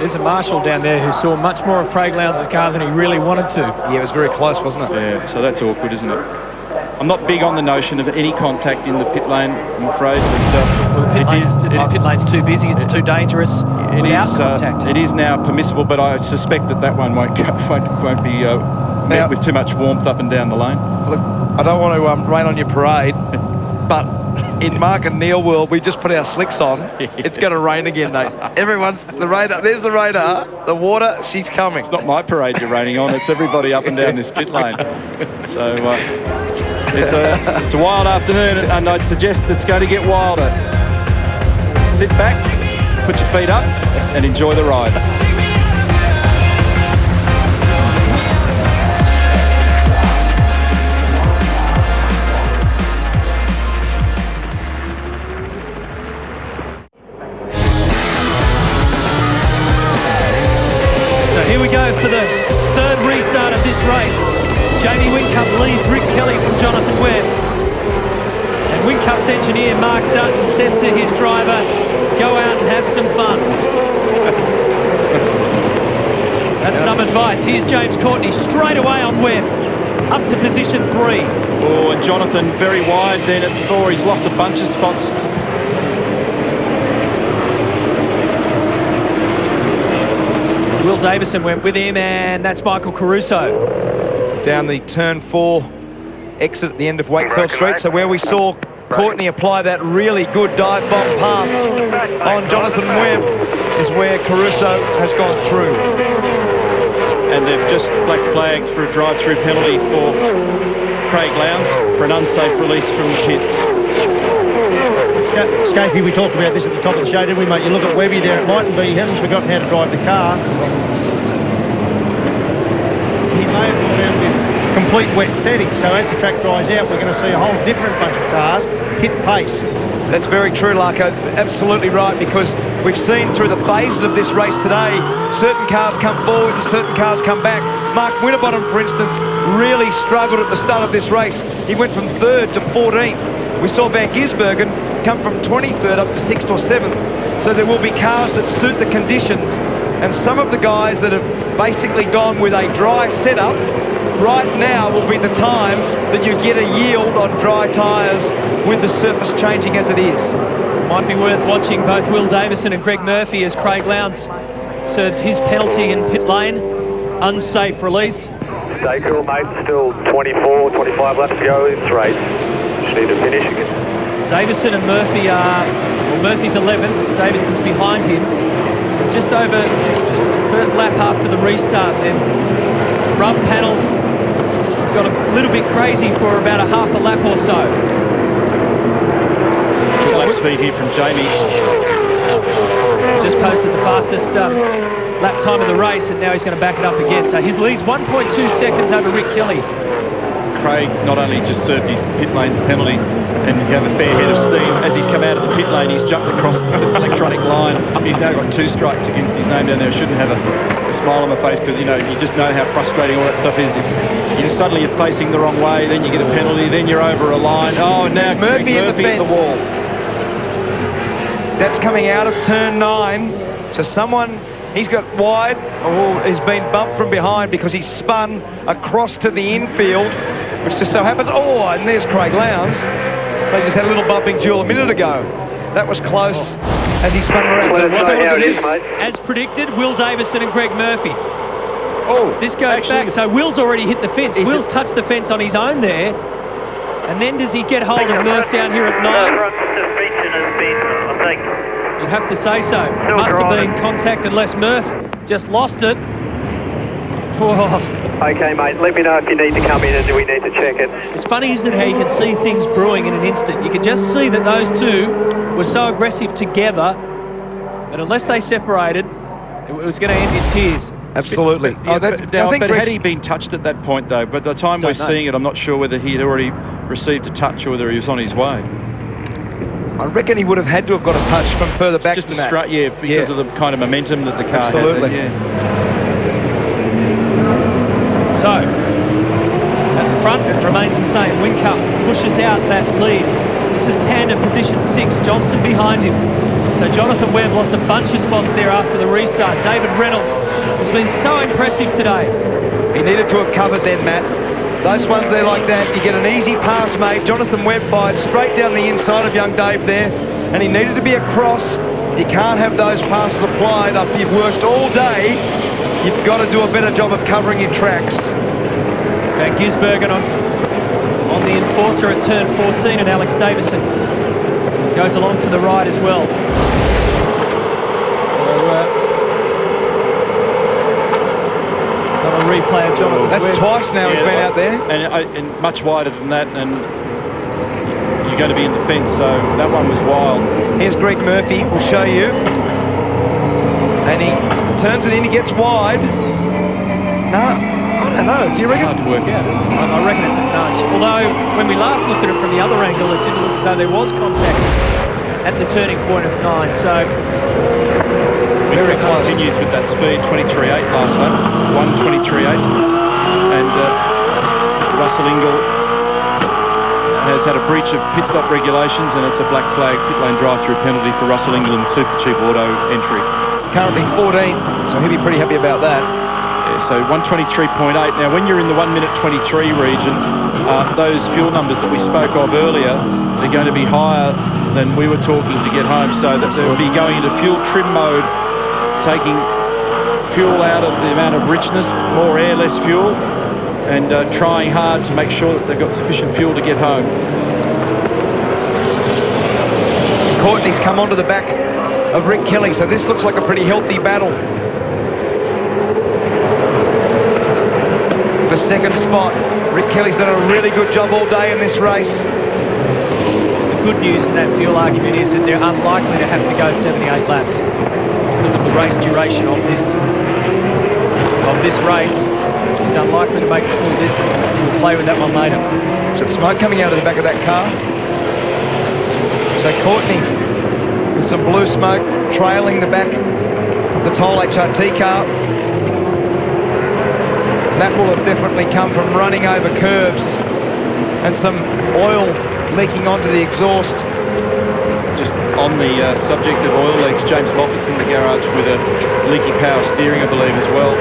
There's a marshal down there who saw much more of Craig Lowndes' car than he really wanted to. Yeah, it was very close, wasn't it? Yeah, so that's awkward, isn't it? I'm not big on the notion of any contact in the pit lane, I'm afraid. But, the pit lane's too busy, it's too dangerous without contact. It is now permissible, but I suspect that one won't be met with too much warmth up and down the lane. Look, I don't want to rain on your parade, but in Mark and Neil world, we just put our slicks on. It's going to rain again, mate. The radar. There's the radar. The water, she's coming. It's not my parade you're raining on. It's everybody up and down this pit lane. So it's a wild afternoon, and I'd suggest it's going to get wilder. Sit back, put your feet up, and enjoy the ride. Here we go for the third restart of this race. Jamie Whincup leads Rick Kelly from Jonathan Webb. And Whincup's engineer Mark Dutton said to his driver, go out and have some fun. That's some advice. Here's James Courtney straight away on Webb, up to position 3. Oh, and Jonathan very wide then at 4. He's lost a bunch of spots. Will Davison went with him, and that's Michael Caruso. Down the turn 4 exit at the end of Wakefield Street. So where we saw Courtney apply that really good dive bomb pass on Jonathan Webb is where Caruso has gone through. And they've just black flagged for a drive-through penalty for Craig Lowndes for an unsafe release from the pits. Scafey, we talked about this at the top of the show, didn't we, mate? You look at Webby there, it mightn't be, he hasn't forgotten how to drive the car. He may have gone out with complete wet setting, so as the track dries out, we're going to see a whole different bunch of cars hit pace. That's very true, Larko. Absolutely right, because we've seen through the phases of this race today, certain cars come forward and certain cars come back. Mark Winterbottom, for instance, really struggled at the start of this race. He went from 3rd to 14th. We saw Van Gisbergen come from 23rd up to 6th or 7th. So there will be cars that suit the conditions. And some of the guys that have basically gone with a dry setup, right now will be the time that you get a yield on dry tyres with the surface changing as it is. Might be worth watching both Will Davison and Greg Murphy as Craig Lowndes serves his penalty in pit lane. Unsafe release. Stay cool, mate. Still 24, 25 laps to go in this race. Just need to finish again. Davison and Murphy are, well, Murphy's 11th, Davison's behind him. Just over first lap after the restart then. Rub panels, it's got a little bit crazy for about a half a lap or so. Lap speed here from Jamie. Just posted the fastest lap time of the race, and now he's going to back it up again. So his lead's 1.2 seconds over Rick Kelly. Craig not only just served his pit lane penalty and have a fair head of steam, as he's come out of the pit lane, he's jumped across the electronic line. He's now got 2 strikes against his name down there. Shouldn't have a smile on my face, because you just know how frustrating all that stuff is. Suddenly you're facing the wrong way, then you get a penalty, then you're over a line. Oh, now Murphy at the wall. That's coming out of turn 9. So he's got wide, or he's been bumped from behind because he spun across to the infield, which just so happens, and there's Craig Lowndes. They just had a little bumping duel a minute ago. That was close as he spun around. So what it is, as predicted, Will Davison and Greg Murphy. Oh, this goes back. So Will's already hit the fence. Will's touched the fence on his own there. And then does he get hold of Murph down here at 9? You'd have to say so. Must have been contact unless Murph just lost it. Okay, mate, let me know if you need to come in and we need to check it. It's funny, isn't it, how you can see things brewing in an instant. You can just see that those two were so aggressive together that unless they separated, it was going to end in tears. Absolutely. But had he been touched at that point, though, by the time we're seeing it, I'm not sure whether he had already received a touch or whether he was on his way. I reckon he would have had to have got a touch from further back just than that. Because of the kind of momentum that the car Absolutely. had. So, at the front, it remains the same. Whincup pushes out that lead. This is tandem position 6, Johnson behind him. So Jonathan Webb lost a bunch of spots there after the restart. David Reynolds has been so impressive today. He needed to have covered then, Matt. Those ones there like that, you get an easy pass made. Jonathan Webb fired straight down the inside of young Dave there, and he needed to be across. You can't have those passes applied after you've worked all day. You've got to do a better job of covering your tracks. Van Gisbergen on the enforcer at turn 14, and Alex Davison goes along for the ride as well. Another replay of Jonathan That's Webb. twice now he's been out there. And much wider than that, and you're going to be in the fence, so that one was wild. Here's Greg Murphy, we'll show you. And he turns it in, he gets wide. No, I don't know. Do you reckon? Hard to work out, isn't it? I reckon it's a nudge. Although, when we last looked at it from the other angle, it didn't look as though there was contact at the turning point of 9. So, very close. Continues with that speed, 23.8 last lap, 1:23.8. And Russell Ingall has had a breach of pit stop regulations, and it's a black flag pit lane drive-through penalty for Russell Ingall in the Super Cheap Auto entry. Currently 14th, so he'll be pretty happy about that. Yeah, so 1:23.8. Now, when you're in the 1:23 region, those fuel numbers that we spoke of earlier, they're going to be higher than we were talking to get home. So that they'll be going into fuel trim mode, taking fuel out of the amount of richness, more air, less fuel, and trying hard to make sure that they've got sufficient fuel to get home. Courtney's come onto the back of Rick Kelly, so this looks like a pretty healthy battle for second spot. Rick Kelly's done a really good job all day in this race. the good news in that fuel argument is that they're unlikely to have to go 78 laps because of the race duration of this race. He's unlikely to make the full distance, but we'll play with that one later. Some smoke coming out of the back of that car. So Courtney with some blue smoke trailing the back of the Toll HRT car. That will have definitely come from running over curves and some oil leaking onto the exhaust. Just on the subject of oil leaks, James Moffat's in the garage with a leaky power steering, I believe, as well.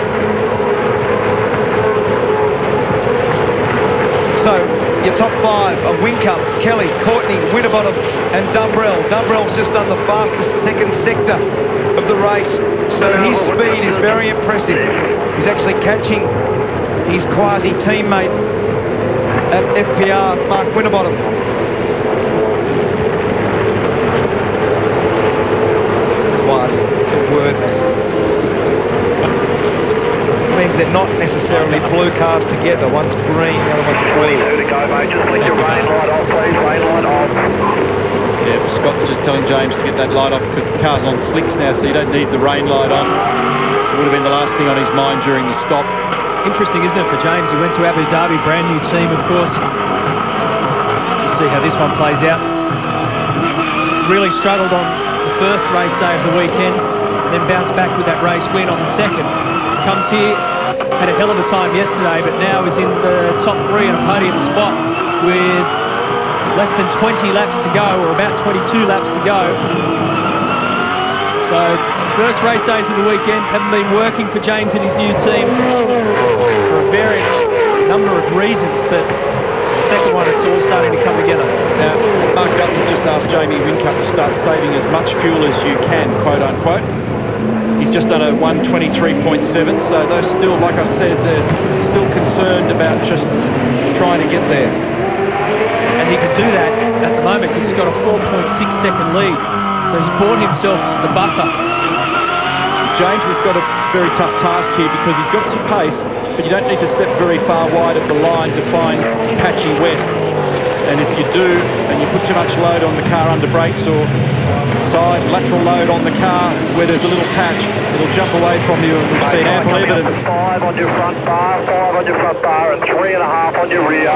So your top five are Whincup, Kelly, Courtney, Winterbottom and Dumbrell. Dumbrell's just done the fastest second sector of the race, so his speed is very impressive. He's actually catching his quasi-teammate at FPR, Mark Winterbottom. Quasi, it's a word. Means they're not necessarily blue cars together. One's green, the other one's blue. To go, mate. Just let your rain light off, please. Rain light off. Yeah, Scott's just telling James to get that light off because the car's on slicks now, so you don't need the rain light on. It would have been the last thing on his mind during the stop. Interesting, isn't it, for James? He went to Abu Dhabi, brand new team, of course. Just see how this one plays out. Really struggled on the first race day of the weekend, and then bounced back with that race win on the second. Comes here, had a hell of a time yesterday, but now is in the top three in a podium spot with less than 20 laps to go, or about 22 laps to go. So, first race days of the weekends haven't been working for James and his new team for a very number of reasons, but the second one, it's all starting to come together. Now, Mark Dutton's just asked Jamie Whincup to start saving as much fuel as you can, quote unquote. He's just done a 1:23.7, so they're still, like I said, they're still concerned about just trying to get there. And he could do that at the moment because he's got a 4.6 second lead. So he's bought himself the buffer. James has got a very tough task here because he's got some pace, but you don't need to step very far wide of the line to find patchy wet. And if you do, and you put too much load on the car under brakes or side lateral load on the car where there's a little patch, it'll jump away from you, and we've seen ample evidence. 5 on your front bar, 5 on your front bar, and 3.5 on your rear.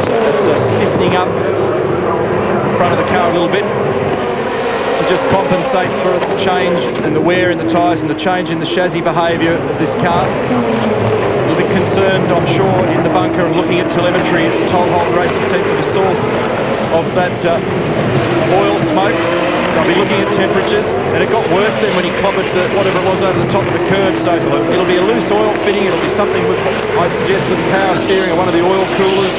So that's stiffening up the front of the car a little bit to just compensate for the change and the wear in the tyres and the change in the chassis behaviour of this car. A little bit concerned, I'm sure, in the bunker and looking at telemetry at the Toll Holt Racing Team for the source of that oil smoke. They'll be looking at temperatures, and it got worse then when he clobbered whatever it was over the top of the curb. So it'll be a loose oil fitting. It'll be something with, I'd suggest, with power steering or one of the oil coolers.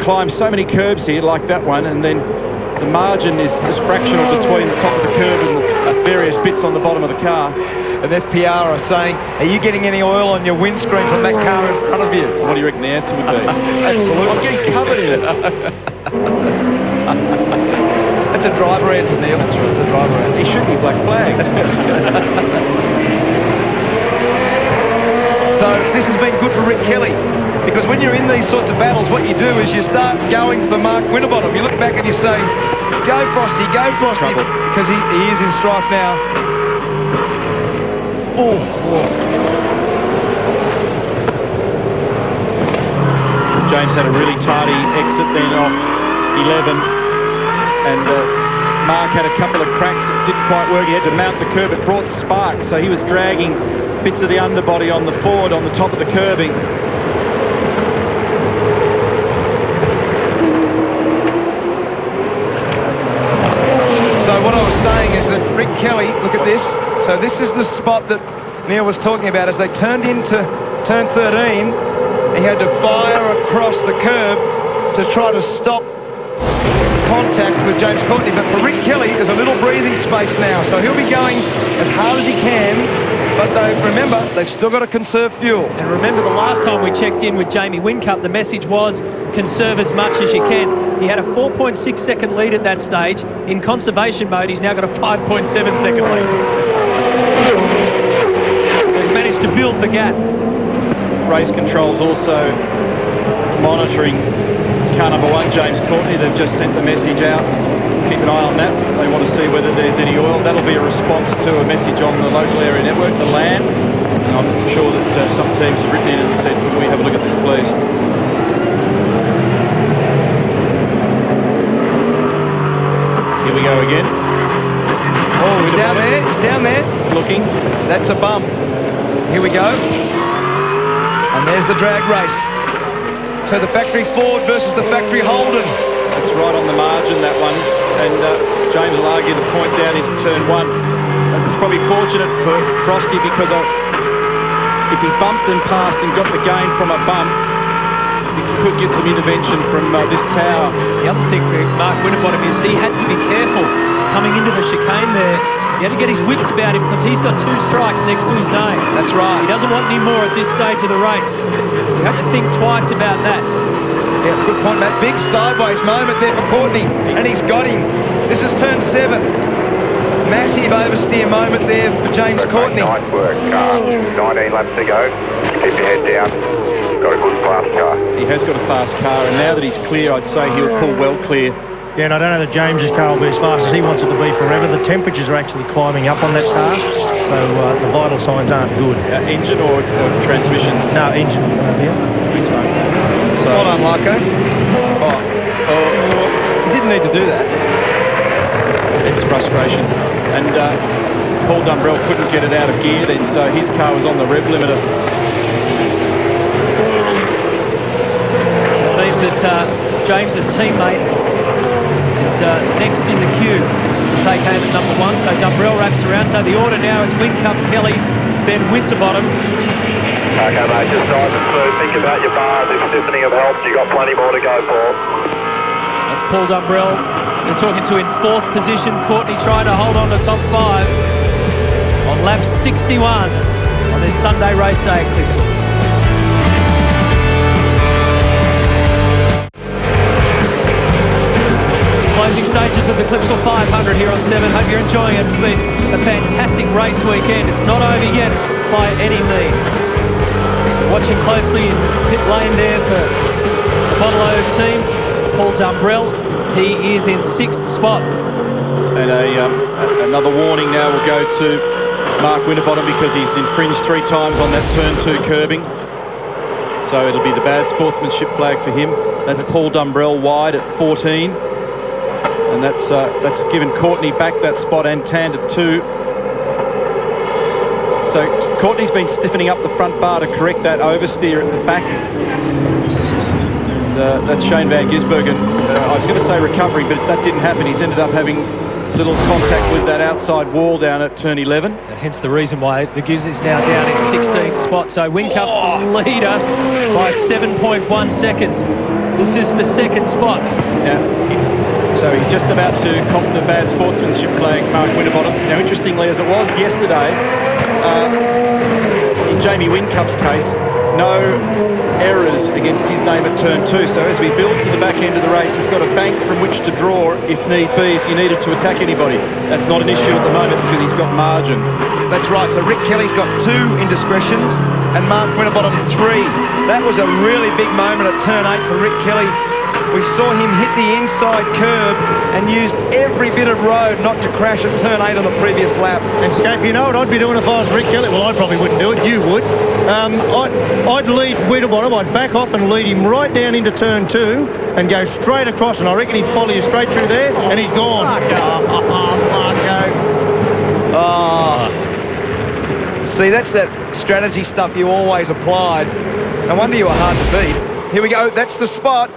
Climb so many curbs here like that one, and then the margin is just fractional between the top of the curb and the various bits on the bottom of the car. And FPR are saying, are you getting any oil on your windscreen from that car in front of you? What do you reckon the answer would be? Absolutely. I'm getting covered in it. That's a driver answer, Neil. That's right, it's a driver answer. He should be black flagged. So this has been good for Rick Kelly, because when you're in these sorts of battles, what you do is you start going for Mark Winterbottom. You look back and you say, go Frosty, because he is in strife now. Oh. James had a really tardy exit then off 11, and Mark had a couple of cracks that didn't quite work. He had to mount the curb. It brought sparks, so he was dragging bits of the underbody on the forward on the top of the curbing. So what I was saying is that Rick Kelly, look at this. So this is the spot that Neil was talking about. As they turned into turn 13, he had to fire across the curb to try to stop contact with James Courtney. But for Rick Kelly, there's a little breathing space now. So he'll be going as hard as he can. But remember, they've still got to conserve fuel. And remember, the last time we checked in with Jamie Whincup, the message was conserve as much as you can. He had a 4.6 second lead at that stage. In conservation mode, he's now got a 5.7 second lead. So he's managed to build the gap. Race control's also monitoring car number 1, James Courtney. They've just sent the message out. Keep an eye on that. They want to see whether there's any oil. That'll be a response to a message on the local area network, the LAN. And I'm sure that some teams have written in and said, can we have a look at this, please? Here we go again. Oh, he's down there. He's down there. Looking. That's a bump. Here we go. And there's the drag race. So the factory Ford versus the factory Holden. That's right on the margin, that one. And James will argue the point down into turn 1. It was probably fortunate for Frosty, because if he bumped and passed and got the gain from a bump, he could get some intervention from this tower. The other thing for Mark Winterbottom is he had to be careful coming into the chicane there. He had to get his wits about him, because he's got 2 strikes next to his name. That's right. He doesn't want any more at this stage of the race. You have to think twice about that. Yeah, good point, Matt. Big sideways moment there for Courtney, and he's got him. This is turn 7. Massive oversteer moment there for James Courtney. Nice work. 19 laps to go. Keep your head down. Got a good fast car. He has got a fast car, and now that he's clear, I'd say he'll pull well clear. Yeah, and I don't know that James's car will be as fast as he wants it to be forever. The temperatures are actually climbing up on that car, so the vital signs aren't good. Engine or transmission? No, engine. Yeah. Thanks, mate. So, well done, Marco. He didn't need to do that. It's frustration. And Paul Dumbrell couldn't get it out of gear then, so his car was on the rev limiter. So it means that James's teammate is next in the queue to take aim at number 1. So Dumbrell wraps around. So the order now is Whincup, Kelly, then Winterbottom. Okay, mate, just dive through. Think about your bars. If stiffening have helped, you've got plenty more to go for. That's Paul Dumbrell. They're talking to in 4th position. Courtney trying to hold on to top 5 on lap 61 on this Sunday race day at Clipsal. Closing stages of the Clipsal 500 here on 7. Hope you're enjoying it. It's been a fantastic race weekend. It's not over yet by any means. Watching closely in pit lane there for the Bottle team, Paul Dumbrell. He is in 6th spot. And another warning now will go to Mark Winterbottom, because he's infringed 3 times on that turn 2 curbing. So it'll be the bad sportsmanship flag for him. That's Paul Dumbrell wide at 14. And that's given Courtney back that spot, and Tand at 2. So Courtney's been stiffening up the front bar to correct that oversteer at the back. And that's Shane van Gisbergen. I was going to say recovering, but that didn't happen. He's ended up having little contact with that outside wall down at turn 11. And hence the reason why the Giz is now down in 16th spot. So Whincup's the leader by 7.1 seconds. This is for second spot. So he's just about to cop the bad sportsmanship flag, Mark Winterbottom. Now, interestingly, as it was yesterday, in Jamie Whincup's case, no errors against his name at turn 2. So as we build to the back end of the race, he's got a bank from which to draw if need be, if you needed to attack anybody. That's not an issue at the moment because he's got margin. That's right. So Rick Kelly's got 2 indiscretions and Mark Winterbottom 3. That was a really big moment at turn 8 for Rick Kelly. We saw him hit the inside curb and used every bit of road not to crash at turn 8 on the previous lap. And Scape, you know what I'd be doing if I was Rick Kelly? Well, I probably wouldn't do it. You would. I'd lead Winterbottom. I'd back off and lead him right down into turn 2 and go straight across. And I reckon he'd follow you straight through there and he's gone. Marco. See, that's that strategy stuff you always applied. No wonder you were hard to beat. Here we go. That's the spot.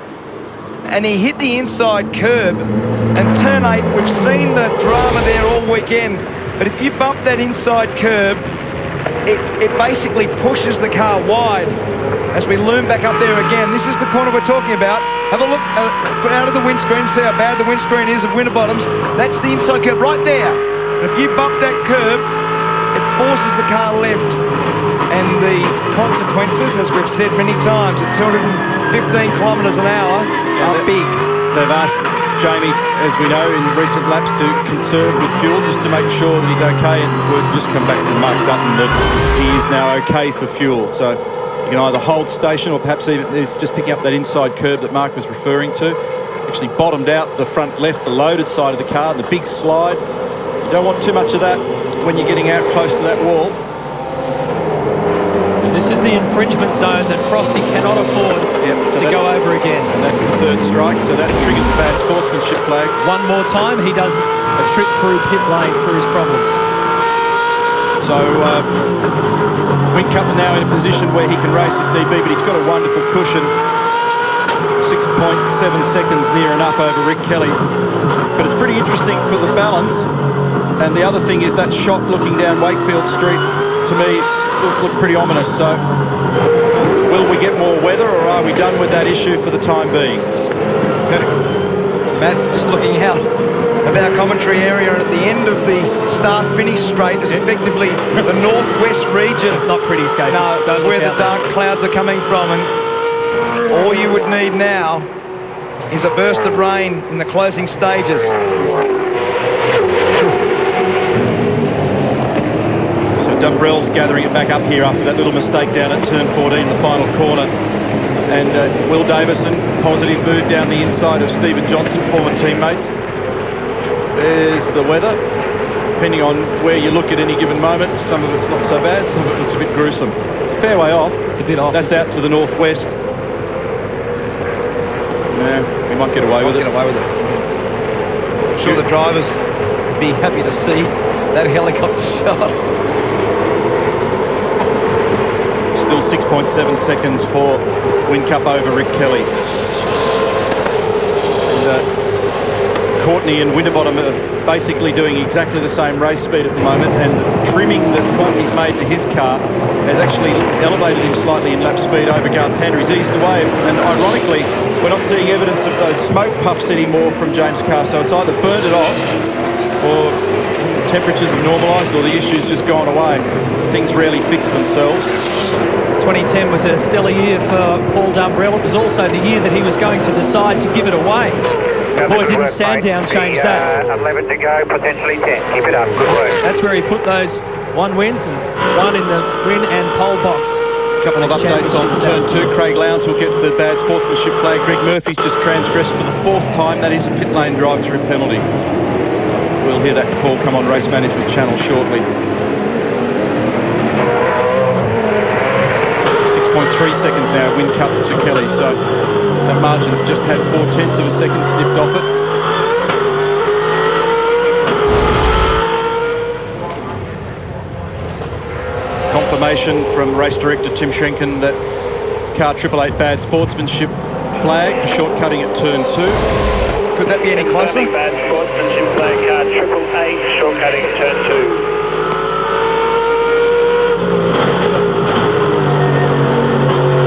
And he hit the inside curb, and turn 8, we've seen the drama there all weekend, but if you bump that inside curb, it basically pushes the car wide. As we loom back up there again, this is the corner we're talking about. Have a look out of the windscreen, see how bad the windscreen is of Winterbottom's. That's the inside curb right there. And if you bump that curb, it forces the car left. And the consequences, as we've said many times, at 215 kilometres an hour are big. They've asked Jamie, as we know, in recent laps to conserve with fuel just to make sure that he's okay, and words just come back from Mark Dutton that he is now okay for fuel. So you can either hold station or perhaps even he's just picking up that inside curb that Mark was referring to. Actually bottomed out the front left, the loaded side of the car, the big slide. You don't want too much of that when you're getting out close to that wall. This is the infringement zone that Frosty cannot afford to go over again. And that's the third strike, so that triggers the bad sportsmanship flag. One more time, he does a trip through pit lane for his problems. So Whincup's now in a position where he can race if need be, but he's got a wonderful cushion. 6.7 seconds near enough over Rick Kelly. But it's pretty interesting for the balance. And the other thing is that shot looking down Wakefield Street, to me, look pretty ominous. So will we get more weather, or are we done with that issue for the time being? Matt's just looking out of our commentary area, and at the end of the start-finish straight is effectively the northwest region. It's not pretty, Scape. No, where the dark clouds are coming from, and all you would need now is a burst of rain in the closing stages. Dumbrell's gathering it back up here after that little mistake down at turn 14, the final corner. And Will Davison, positive move down the inside of Stephen Johnson, former teammates. There's the weather. Depending on where you look at any given moment, some of it's not so bad, some of it looks a bit gruesome. It's a fair way off. It's a bit off. That's out to the northwest. Yeah, we might get away with it. I'm sure the drivers would be happy to see that helicopter shot. Still 6.7 seconds for Whincup over Rick Kelly. And, Courtney and Winterbottom are basically doing exactly the same race speed at the moment, and the trimming that Courtney's made to his car has actually elevated him slightly in lap speed over Garth Tander. He's eased away, and ironically, we're not seeing evidence of those smoke puffs anymore from James' car, so it's either burned it off or temperatures have normalised or the issue's just gone away. Things rarely fix themselves. 2010 was a stellar year for Paul Dumbrell. It was also the year that he was going to decide to give it away. Boy, didn't Sandown change that. 11 to go, potentially 10. Keep it up. Good work. That's where he put those 1 wins and 1 in the win and pole box. A couple of updates on turn 2. Craig Lowndes will get the bad sportsmanship flag. Greg Murphy's just transgressed for the 4th time. That is a pit lane drive-through penalty. We'll hear that call come on Race Management Channel shortly. 6.3 seconds now, Whincup to Kelly, so that margin's just had 0.4 of a second snipped off it. Confirmation from race director Tim Schrenken that car 888 bad sportsmanship flag for shortcutting at turn 2. Could that be any closer? Bad sportsmanship flag card, triple 8, shortcutting at turn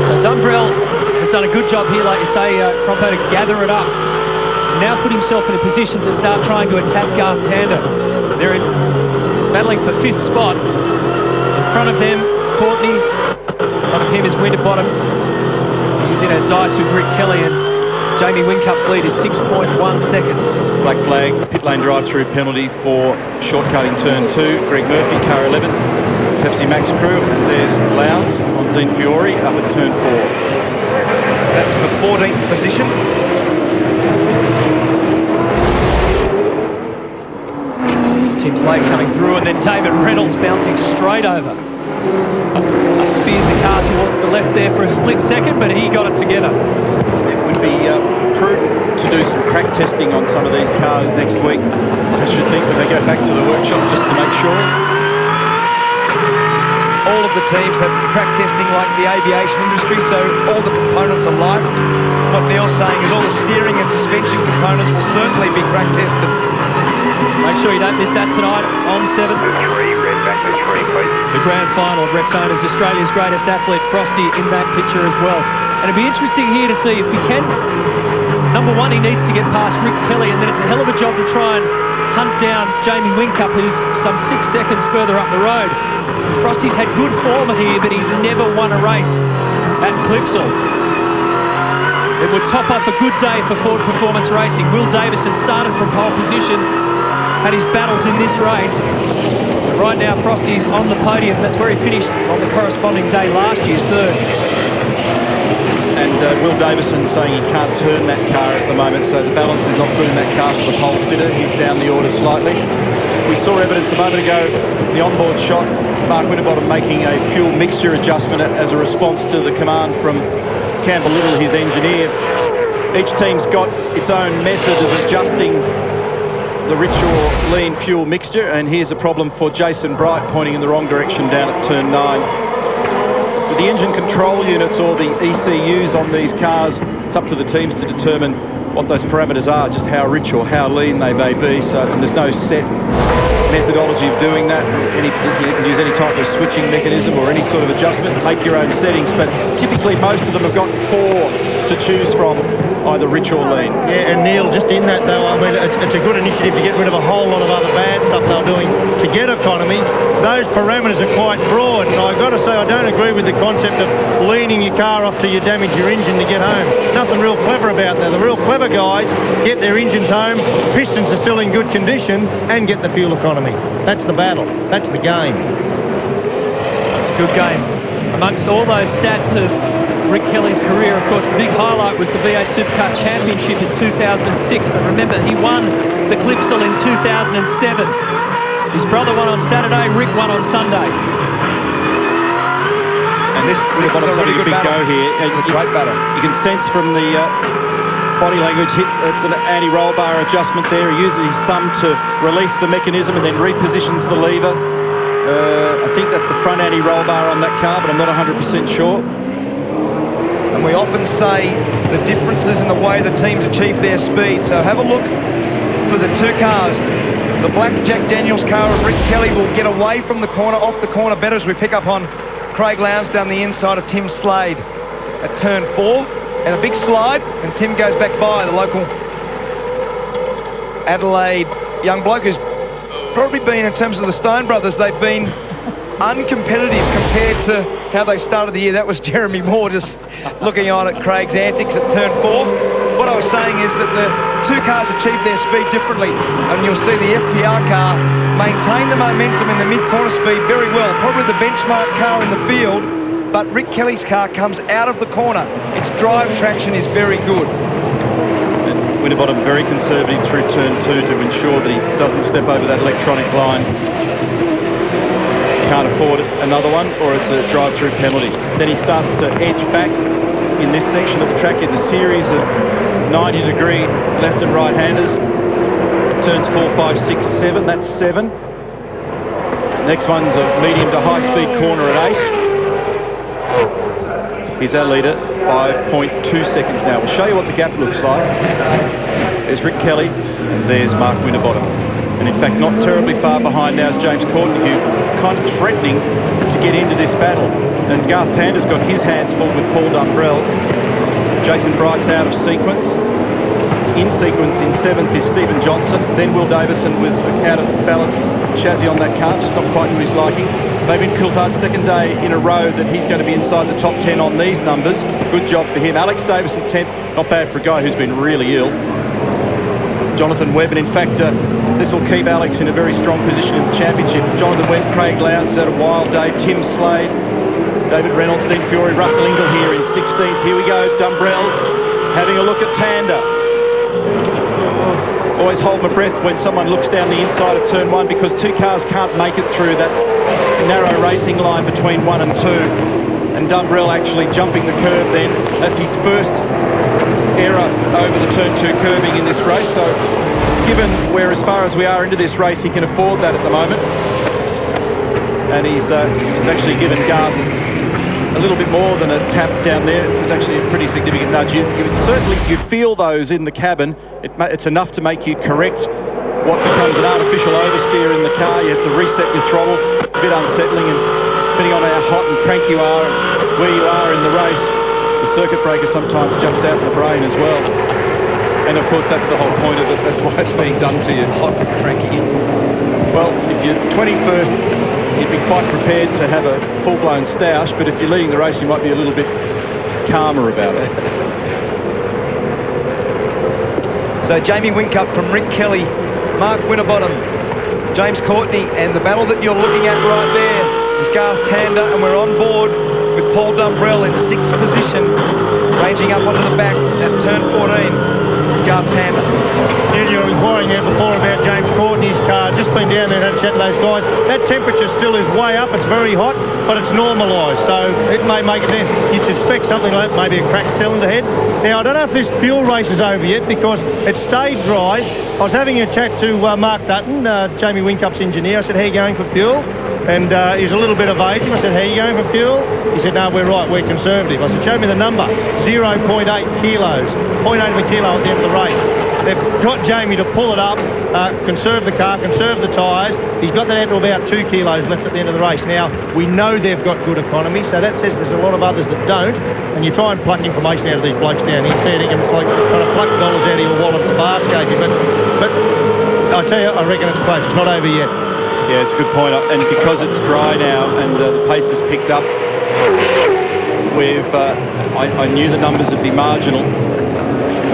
2. So Dumbrell has done a good job here, like you say, Crompo, to gather it up. Now put himself in a position to start trying to attack Garth Tander. They're battling for 5th spot. In front of them, Courtney. In front of him is Winterbottom. He's in a dice with Rick Kelly, and Jamie Wincup's lead is 6.1 seconds. Black flag, pit lane drive-through penalty for shortcutting turn 2. Greg Murphy, car 11, Pepsi Max crew, and there's Lowndes on Dean Fiore up at turn 4. That's for 14th position. Tim Slade coming through, and then David Reynolds bouncing straight over. Speared the car towards the left there for a split second, but he got it together. It would be prudent to do some crack testing on some of these cars next week, I should think, when they go back to the workshop, just to make sure. All of the teams have crack testing like the aviation industry, so all the components are live. What Neil's saying is all the steering and suspension components will certainly be crack tested. Make sure you don't miss that tonight on 7. Red back to 3, please. The grand final of Rex Owners, Australia's greatest athlete, Frosty, in that picture as well. And it'll be interesting here to see if he can. Number one, he needs to get past Rick Kelly, and then it's a hell of a job to try and hunt down Jamie Wincup, who's some 6 seconds further up the road. Frosty's had good form here, but he's never won a race at Clipsal. It would top off a good day for Ford Performance Racing. Will Davison started from pole position, had his battles in this race. Right now, Frosty's on the podium. That's where he finished on the corresponding day last year, 3rd. And Will Davison saying he can't turn that car at the moment, so the balance is not good in that car for the pole sitter. He's down the order slightly. We saw evidence a moment ago, the onboard shot, Mark Winterbottom making a fuel mixture adjustment as a response to the command from Campbell Little, his engineer. Each team's got its own method of adjusting the rich or lean fuel mixture, and here's a problem for Jason Bright, pointing in the wrong direction down at turn 9. With the engine control units or the ECUs on these cars, it's up to the teams to determine what those parameters are, just how rich or how lean they may be. So, and there's no set methodology of doing that. You can use any type of switching mechanism or any sort of adjustment, make your own settings, but typically most of them have got 4 to choose from, either rich or lean. Yeah, and Neil, just in that though, I mean, it's a good initiative to get rid of a whole lot of other bad stuff they're doing to get economy. Those parameters are quite broad, and I've got to say I don't agree with the concept of leaning your car off till you damage your engine to get home. Nothing real clever about that. The real clever guys get their engines home, pistons are still in good condition, and get the fuel economy. That's the battle. That's the game. It's a good game. Amongst all those stats of Rick Kelly's career, of course, the big highlight was the V8 Supercar Championship in 2006, but remember, he won the Clipsal in 2007. His brother won on Saturday, Rick won on Sunday. And this is a really good big go here. It's a great battle. You can sense from the body language, it's an anti-roll bar adjustment there. He uses his thumb to release the mechanism and then repositions the lever. I think that's the front anti-roll bar on that car, but I'm not 100% sure. And we often say the differences in the way the teams achieve their speed. So have a look for the 2 cars. The black Jack Daniels car of Rick Kelly will get away from the corner, off the corner better, as we pick up on Craig Lowndes down the inside of Tim Slade at turn 4. And a big slide, and Tim goes back by the local Adelaide young bloke, who's probably been, in terms of the Stone brothers, they've been uncompetitive compared to how they started the year. That was Jeremy Moore just looking on at Craig's antics at turn 4. What I was saying is that the 2 cars achieve their speed differently, and you'll see the FPR car maintain the momentum in the mid-corner speed very well, probably the benchmark car in the field, but Rick Kelly's car comes out of the corner. Its drive traction is very good. And Winterbottom very conservative through turn 2 to ensure that he doesn't step over that electronic line. Can't afford another one, or it's a drive-through penalty. Then he starts to edge back in this section of the track in the series of 90-degree left and right-handers. Turns 4, 5, 6, 7. That's 7. Next one's a medium to high-speed corner at 8. He's our leader, 5.2 seconds now. We'll show you what the gap looks like. There's Rick Kelly, and there's Mark Winterbottom. And in fact, not terribly far behind now is James Courtney, who kind of threatening to get into this battle. And Garth Tander's got his hands full with Paul Dumbrell. Jason Bright's out of sequence. In sequence in 7th is Stephen Johnson, then Will Davison with out of balance chassis on that car, just not quite to his liking. Fabian Coulthard's second day in a row that he's going to be inside the top 10 on these numbers. Good job for him. Alex Davison 10th, not bad for a guy who's been really ill. Jonathan Webb, and in fact, this will keep Alex in a very strong position in the championship. Jonathan Webb, Craig Lowndes had a wild day, Tim Slade, David Reynolds, Dean Fiore, Russell Ingall here in 16th. Here we go, Dumbrell having a look at Tander. Always hold my breath when someone looks down the inside of turn 1, because two cars can't make it through that narrow racing line between 1 and 2. And Dumbrell actually jumping the curb then. That's his first error over the turn 2 curbing in this race. So given where as far as we are into this race, he can afford that at the moment. And he's actually given Garth a little bit more than a tap down there. It was actually a pretty significant nudge. You feel those in the cabin. It's enough to make you correct what becomes an artificial oversteer in the car. You have to reset your throttle. It's a bit unsettling, and depending on how hot and crank you are and where you are in the race, the circuit breaker sometimes jumps out in the brain as well. And of course that's the whole point of it. That's why it's being done to you. Hot and cranky. Well, if you're 21st, you'd be quite prepared to have a full-blown stoush, but if you're leading the race, you might be a little bit calmer about it. So Jamie Whincup from Rick Kelly, Mark Winterbottom, James Courtney, and the battle that you're looking at right there is Garth Tander, and we're on board with Paul Dumbrell in 6th position, ranging up onto the back at turn 14. Garth Tander. Yeah, you were inquiring there before about James Courtney's car. Just been down there and had a chat to those guys. That temperature still is way up. It's very hot, but it's normalised, so it may make it then. You'd expect something like that, maybe a cracked cylinder head. Now, I don't know if this fuel race is over yet, because it stayed dry. I was having a chat to Mark Dutton, Jamie Whincup's engineer. I said, how are you going for fuel? And he's a little bit evasive. I said, how are you going for fuel? He said, no, we're right, we're conservative. I said, show me the number. 0.8 kilos. 0.8 of a kilo at the end of the race. They've got Jamie to pull it up, conserve the car, conserve the tyres. He's got that down to about 2 kilos left at the end of the race. Now, we know they've got good economy, so that says there's a lot of others that don't. And you try and pluck information out of these blokes down here, fair dinkum. It's like trying to pluck dollars out of your wallet at the bar gave you. But I tell you, I reckon it's close. It's not over yet. Yeah, it's a good point. And because it's dry now and the pace has picked up, I knew the numbers would be marginal,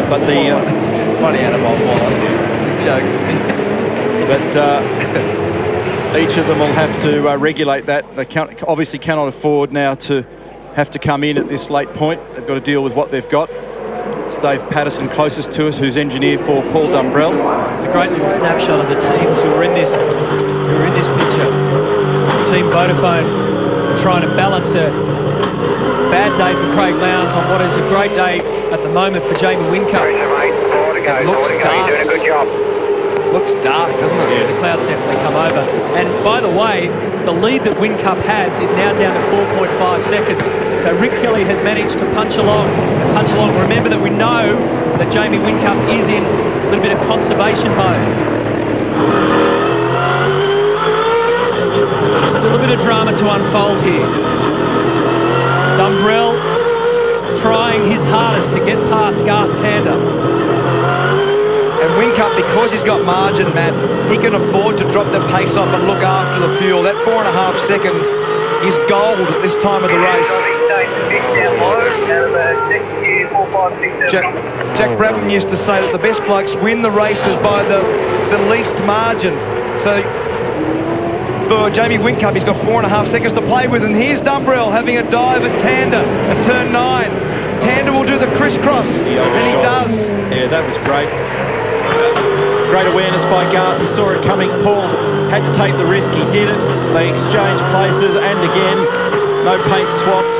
but the money out of my wallet. It's a joke, isn't it? But each of them will have to regulate that. They obviously cannot afford now to have to come in at this late point. They've got to deal with what they've got. It's Dave Patterson closest to us, who's engineer for Paul Dumbrell. It's a great little snapshot of the teams who are in this picture. Team Vodafone trying to balance a bad day for Craig Lowndes on what is a great day at the moment for Jamie Whincup. It looks dark. You're doing a good job. Looks dark, doesn't it? Yeah. The clouds definitely come over. And by the way, the lead that Whincup has is now down to 4.5 seconds. So Rick Kelly has managed to punch along. Remember that we know that Jamie Whincup is in a little bit of conservation mode. Still a bit of drama to unfold here. Dumbrell trying his hardest to get past Garth Tander. And Whincup, because he's got margin, Matt, he can afford to drop the pace off and look after the fuel. That 4.5 seconds is gold at this time of the race. Jack Brabham used to say that the best blokes win the races by the least margin. So for Jamie Whincup, he's got 4.5 seconds to play with, and here's Dumbrell having a dive at Tander at turn 9. Tander will do the crisscross, and he does. Yeah, that was great. Great awareness by Garth. He saw it coming. Paul had to take the risk. He did it. They exchanged places, and again, no paint swapped.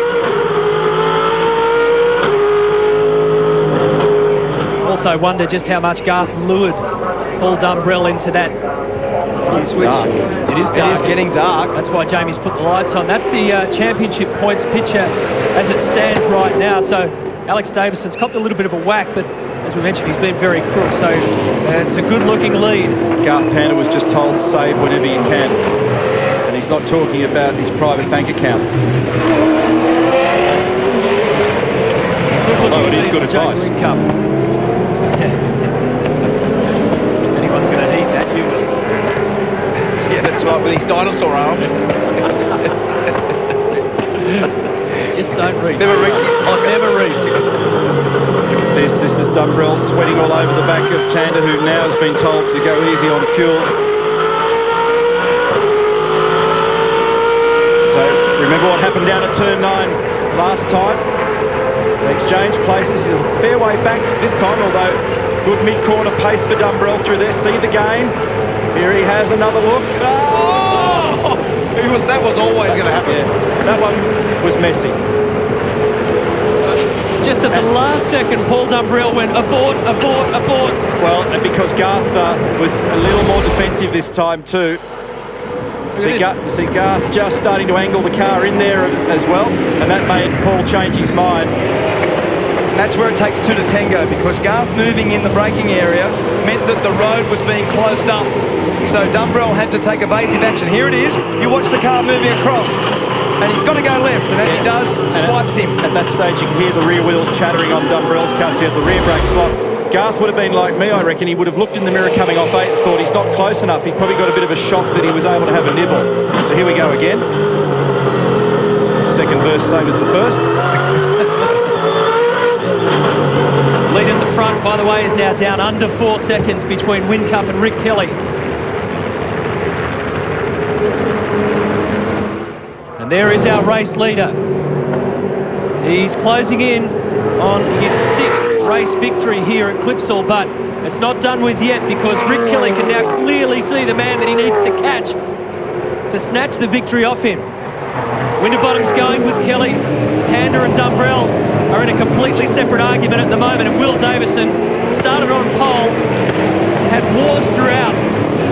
Also wonder just how much Garth lured Paul Dumbrell into that It is dark. It is dark. It is getting dark. That's why Jamie's put the lights on. That's the championship points picture as it stands right now. So Alex Davison's copped a little bit of a whack, but as we mentioned, he's been very crook. So it's a good-looking lead. Garth Tander was just told save whenever you can. And he's not talking about his private bank account. Although it is good advice. If anyone's going to need that, you will. Yeah, that's right, with his dinosaur arms. Just don't reach. Never reach his pocket. Never reach. This is Dumbrell sweating all over the back of Tander, who now has been told to go easy on fuel. So remember what happened down at turn 9 last time? They exchange places, a fair way back this time, although good mid-corner pace for Dumbrell through there. See the gain. Here he has another look. Oh! That was always going to happen. Yeah, that one was messy. Just at the last second, Paul Dumbrell went abort, abort, abort. Well, and because Garth was a little more defensive this time too. See Garth just starting to angle the car in there as well, and that made Paul change his mind. And that's where it takes two to tango, because Garth moving in the braking area meant that the road was being closed up. So Dumbrell had to take evasive action. Here it is. You watch the car moving across, and he's got to go left, and as he does, swipes him. At that stage, you can hear the rear wheels chattering on Dumbrell's car. So he had the rear brakes locked. Garth would have been like me, I reckon. He would have looked in the mirror coming off 8 and thought he's not close enough. He probably got a bit of a shock that he was able to have a nibble. So here we go again. Second verse, same as the first. Lead at the front, by the way, is now down under 4 seconds between Whincup and Rick Kelly. And there is our race leader. He's closing in on his 6th race victory here at Clipsal, but it's not done with yet, because Rick Kelly can now clearly see the man that he needs to catch to snatch the victory off him. Winterbottom's going with Kelly. Tander and Dumbrell are in a completely separate argument at the moment, and Will Davison started on pole, had wars throughout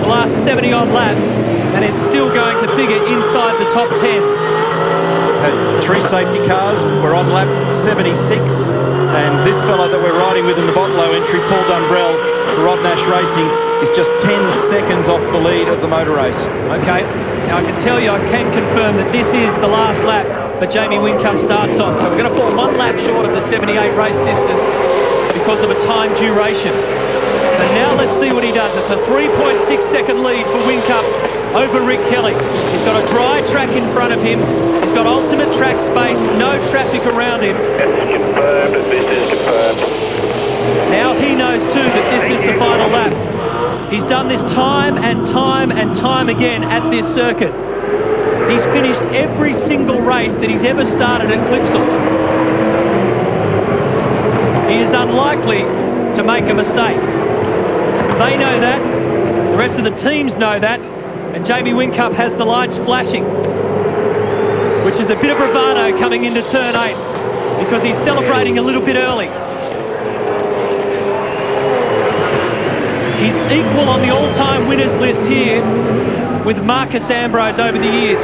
the last 70-odd laps, and is still going to figure inside the top 10. Had 3 safety cars. We're on lap 76, and this fella that we're riding with in the Botlow entry, Paul Dumbrell, Rod Nash Racing, is just 10 seconds off the lead of the motor race. Okay, now I can tell you, I can confirm that this is the last lap that Jamie Whincup starts on. So we're going to fall 1 lap short of the 78 race distance because of a time duration. So now let's see what he does. It's a 3.6 second lead for Whincup over Rick Kelly. He's got a dry track in front of him. He's got ultimate track space, no traffic around him. Confirmed, this is confirmed. Now he knows too that this is the final lap. He's done this time and time and time again at this circuit. He's finished every single race that he's ever started at Clipsal. He is unlikely to make a mistake. They know that. The rest of the teams know that. And Jamie Whincup has the lights flashing, which is a bit of bravado coming into turn 8, because he's celebrating a little bit early. He's equal on the all-time winners list here with Marcus Ambrose over the years.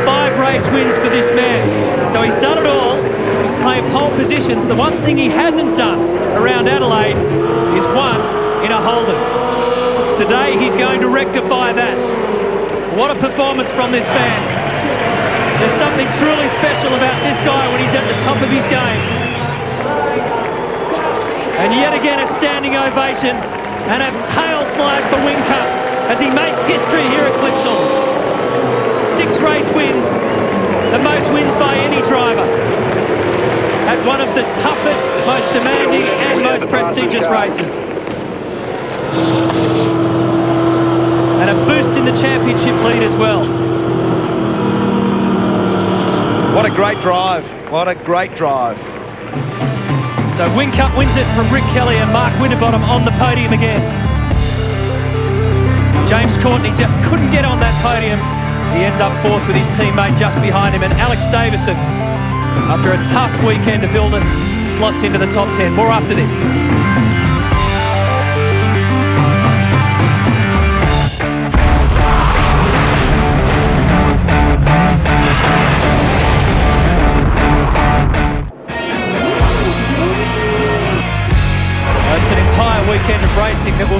5 race wins for this man. So he's done it all. He's claimed pole positions. The one thing he hasn't done around Adelaide is won in a Holden. Today he's going to rectify that. What a performance from this man. There's something truly special about this guy when he's at the top of his game. And yet again a standing ovation and a tail slide for Whincup as he makes history here at Clipsal. 6 race wins, the most wins by any driver at one of the toughest, most demanding and most prestigious races. And a boost in the championship lead as well. What a great drive. What a great drive. So Whincup wins it from Rick Kelly and Mark Winterbottom on the podium again. James Courtney just couldn't get on that podium. He ends up 4th with his teammate just behind him, and Alex Davison, after a tough weekend of illness, slots into the top 10. More after this.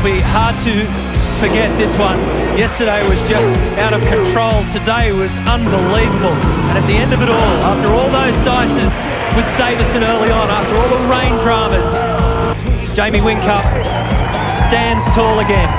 be hard to forget this one. Yesterday was just out of control. Today was unbelievable. And at the end of it all, after all those dices with Davison early on, after all the rain dramas, Jamie Whincup stands tall again.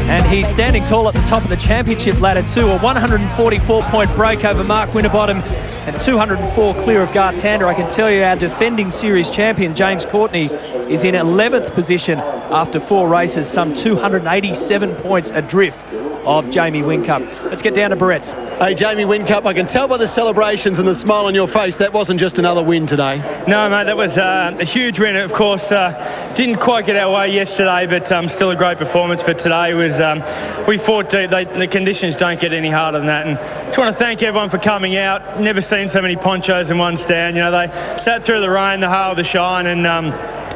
And he's standing tall at the top of the championship ladder too. A 144-point break over Mark Winterbottom and 204 clear of Gartander. I can tell you our defending series champion, James Courtney, is in 11th position after 4 races, some 287 points adrift of Jamie Whincup. Let's get down to Barrett's. Hey, Jamie Whincup, I can tell by the celebrations and the smile on your face that wasn't just another win today. No, mate, that was a huge win. Of course, didn't quite get our way yesterday, but still a great performance. But today was, we fought deep. The conditions don't get any harder than that. And just want to thank everyone for coming out. Never seen so many ponchos in one stand. You know, they sat through the rain, the hail, the shine, and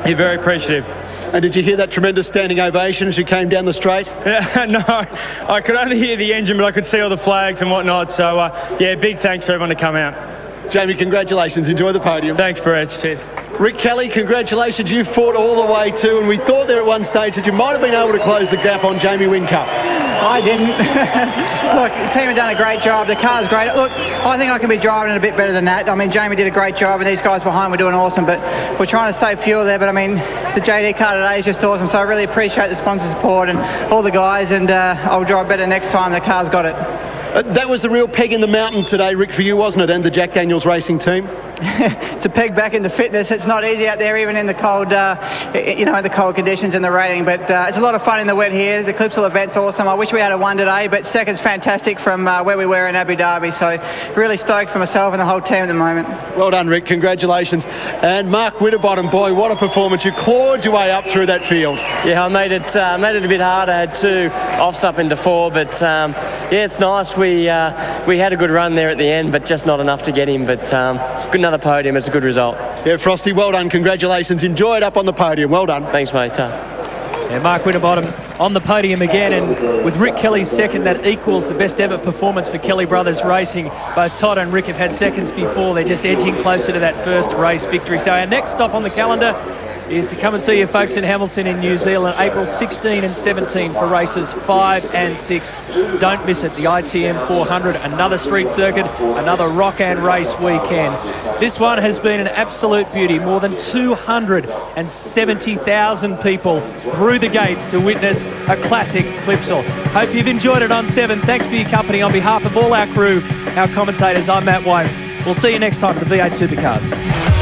you're very appreciative. And did you hear that tremendous standing ovation as you came down the straight? No, I could only hear the engine, but I could see all the flags and whatnot. So, yeah, big thanks for everyone to come out. Jamie, congratulations. Enjoy the podium. Thanks, Brett. Cheers. Rick Kelly, congratulations. You fought all the way too, and we thought there at one stage that you might have been able to close the gap on Jamie Whincup. I didn't. Look, the team have done a great job. The car's great. Look, I think I can be driving it a bit better than that. I mean, Jamie did a great job, and these guys behind were doing awesome, but we're trying to save fuel there. But I mean, the JD car today is just awesome, so I really appreciate the sponsor support and all the guys, and I'll drive better next time. The car's got it. That was the real peg in the mountain today, Rick, for you, wasn't it, and the Jack Daniels Racing team? To peg back into fitness, it's not easy out there, even in the cold, in the cold conditions and the rain. But it's a lot of fun in the wet here. The Clipsal event's awesome. I wish we had a one today, but second's fantastic from where we were in Abu Dhabi. So really stoked for myself and the whole team at the moment. Well done, Rick. Congratulations. And Mark Winterbottom, boy, what a performance! You clawed your way up through that field. Yeah, I made it a bit hard. I had 2 offs up into 4, but yeah, it's nice. We had a good run there at the end, but just not enough to get him. But another podium. It's a good result. Yeah, Frosty, well done. Congratulations. Enjoy it up on the podium. Well done. Thanks, mate. Yeah, Mark Winterbottom on the podium again, and with Rick Kelly's second, that equals the best ever performance for Kelly Brothers Racing. Both Todd and Rick have had seconds before. They're just edging closer to that first race victory. So our next stop on the calendar is to come and see you folks in Hamilton in New Zealand, April 16 and 17 for races 5 and 6. Don't miss it. The ITM 400, another street circuit, another rock and race weekend. This one has been an absolute beauty. More than 270,000 people through the gates to witness a classic Clipsal. Hope you've enjoyed it on 7. Thanks for your company. On behalf of all our crew, our commentators, I'm Matt White. We'll see you next time at the V8 Supercars.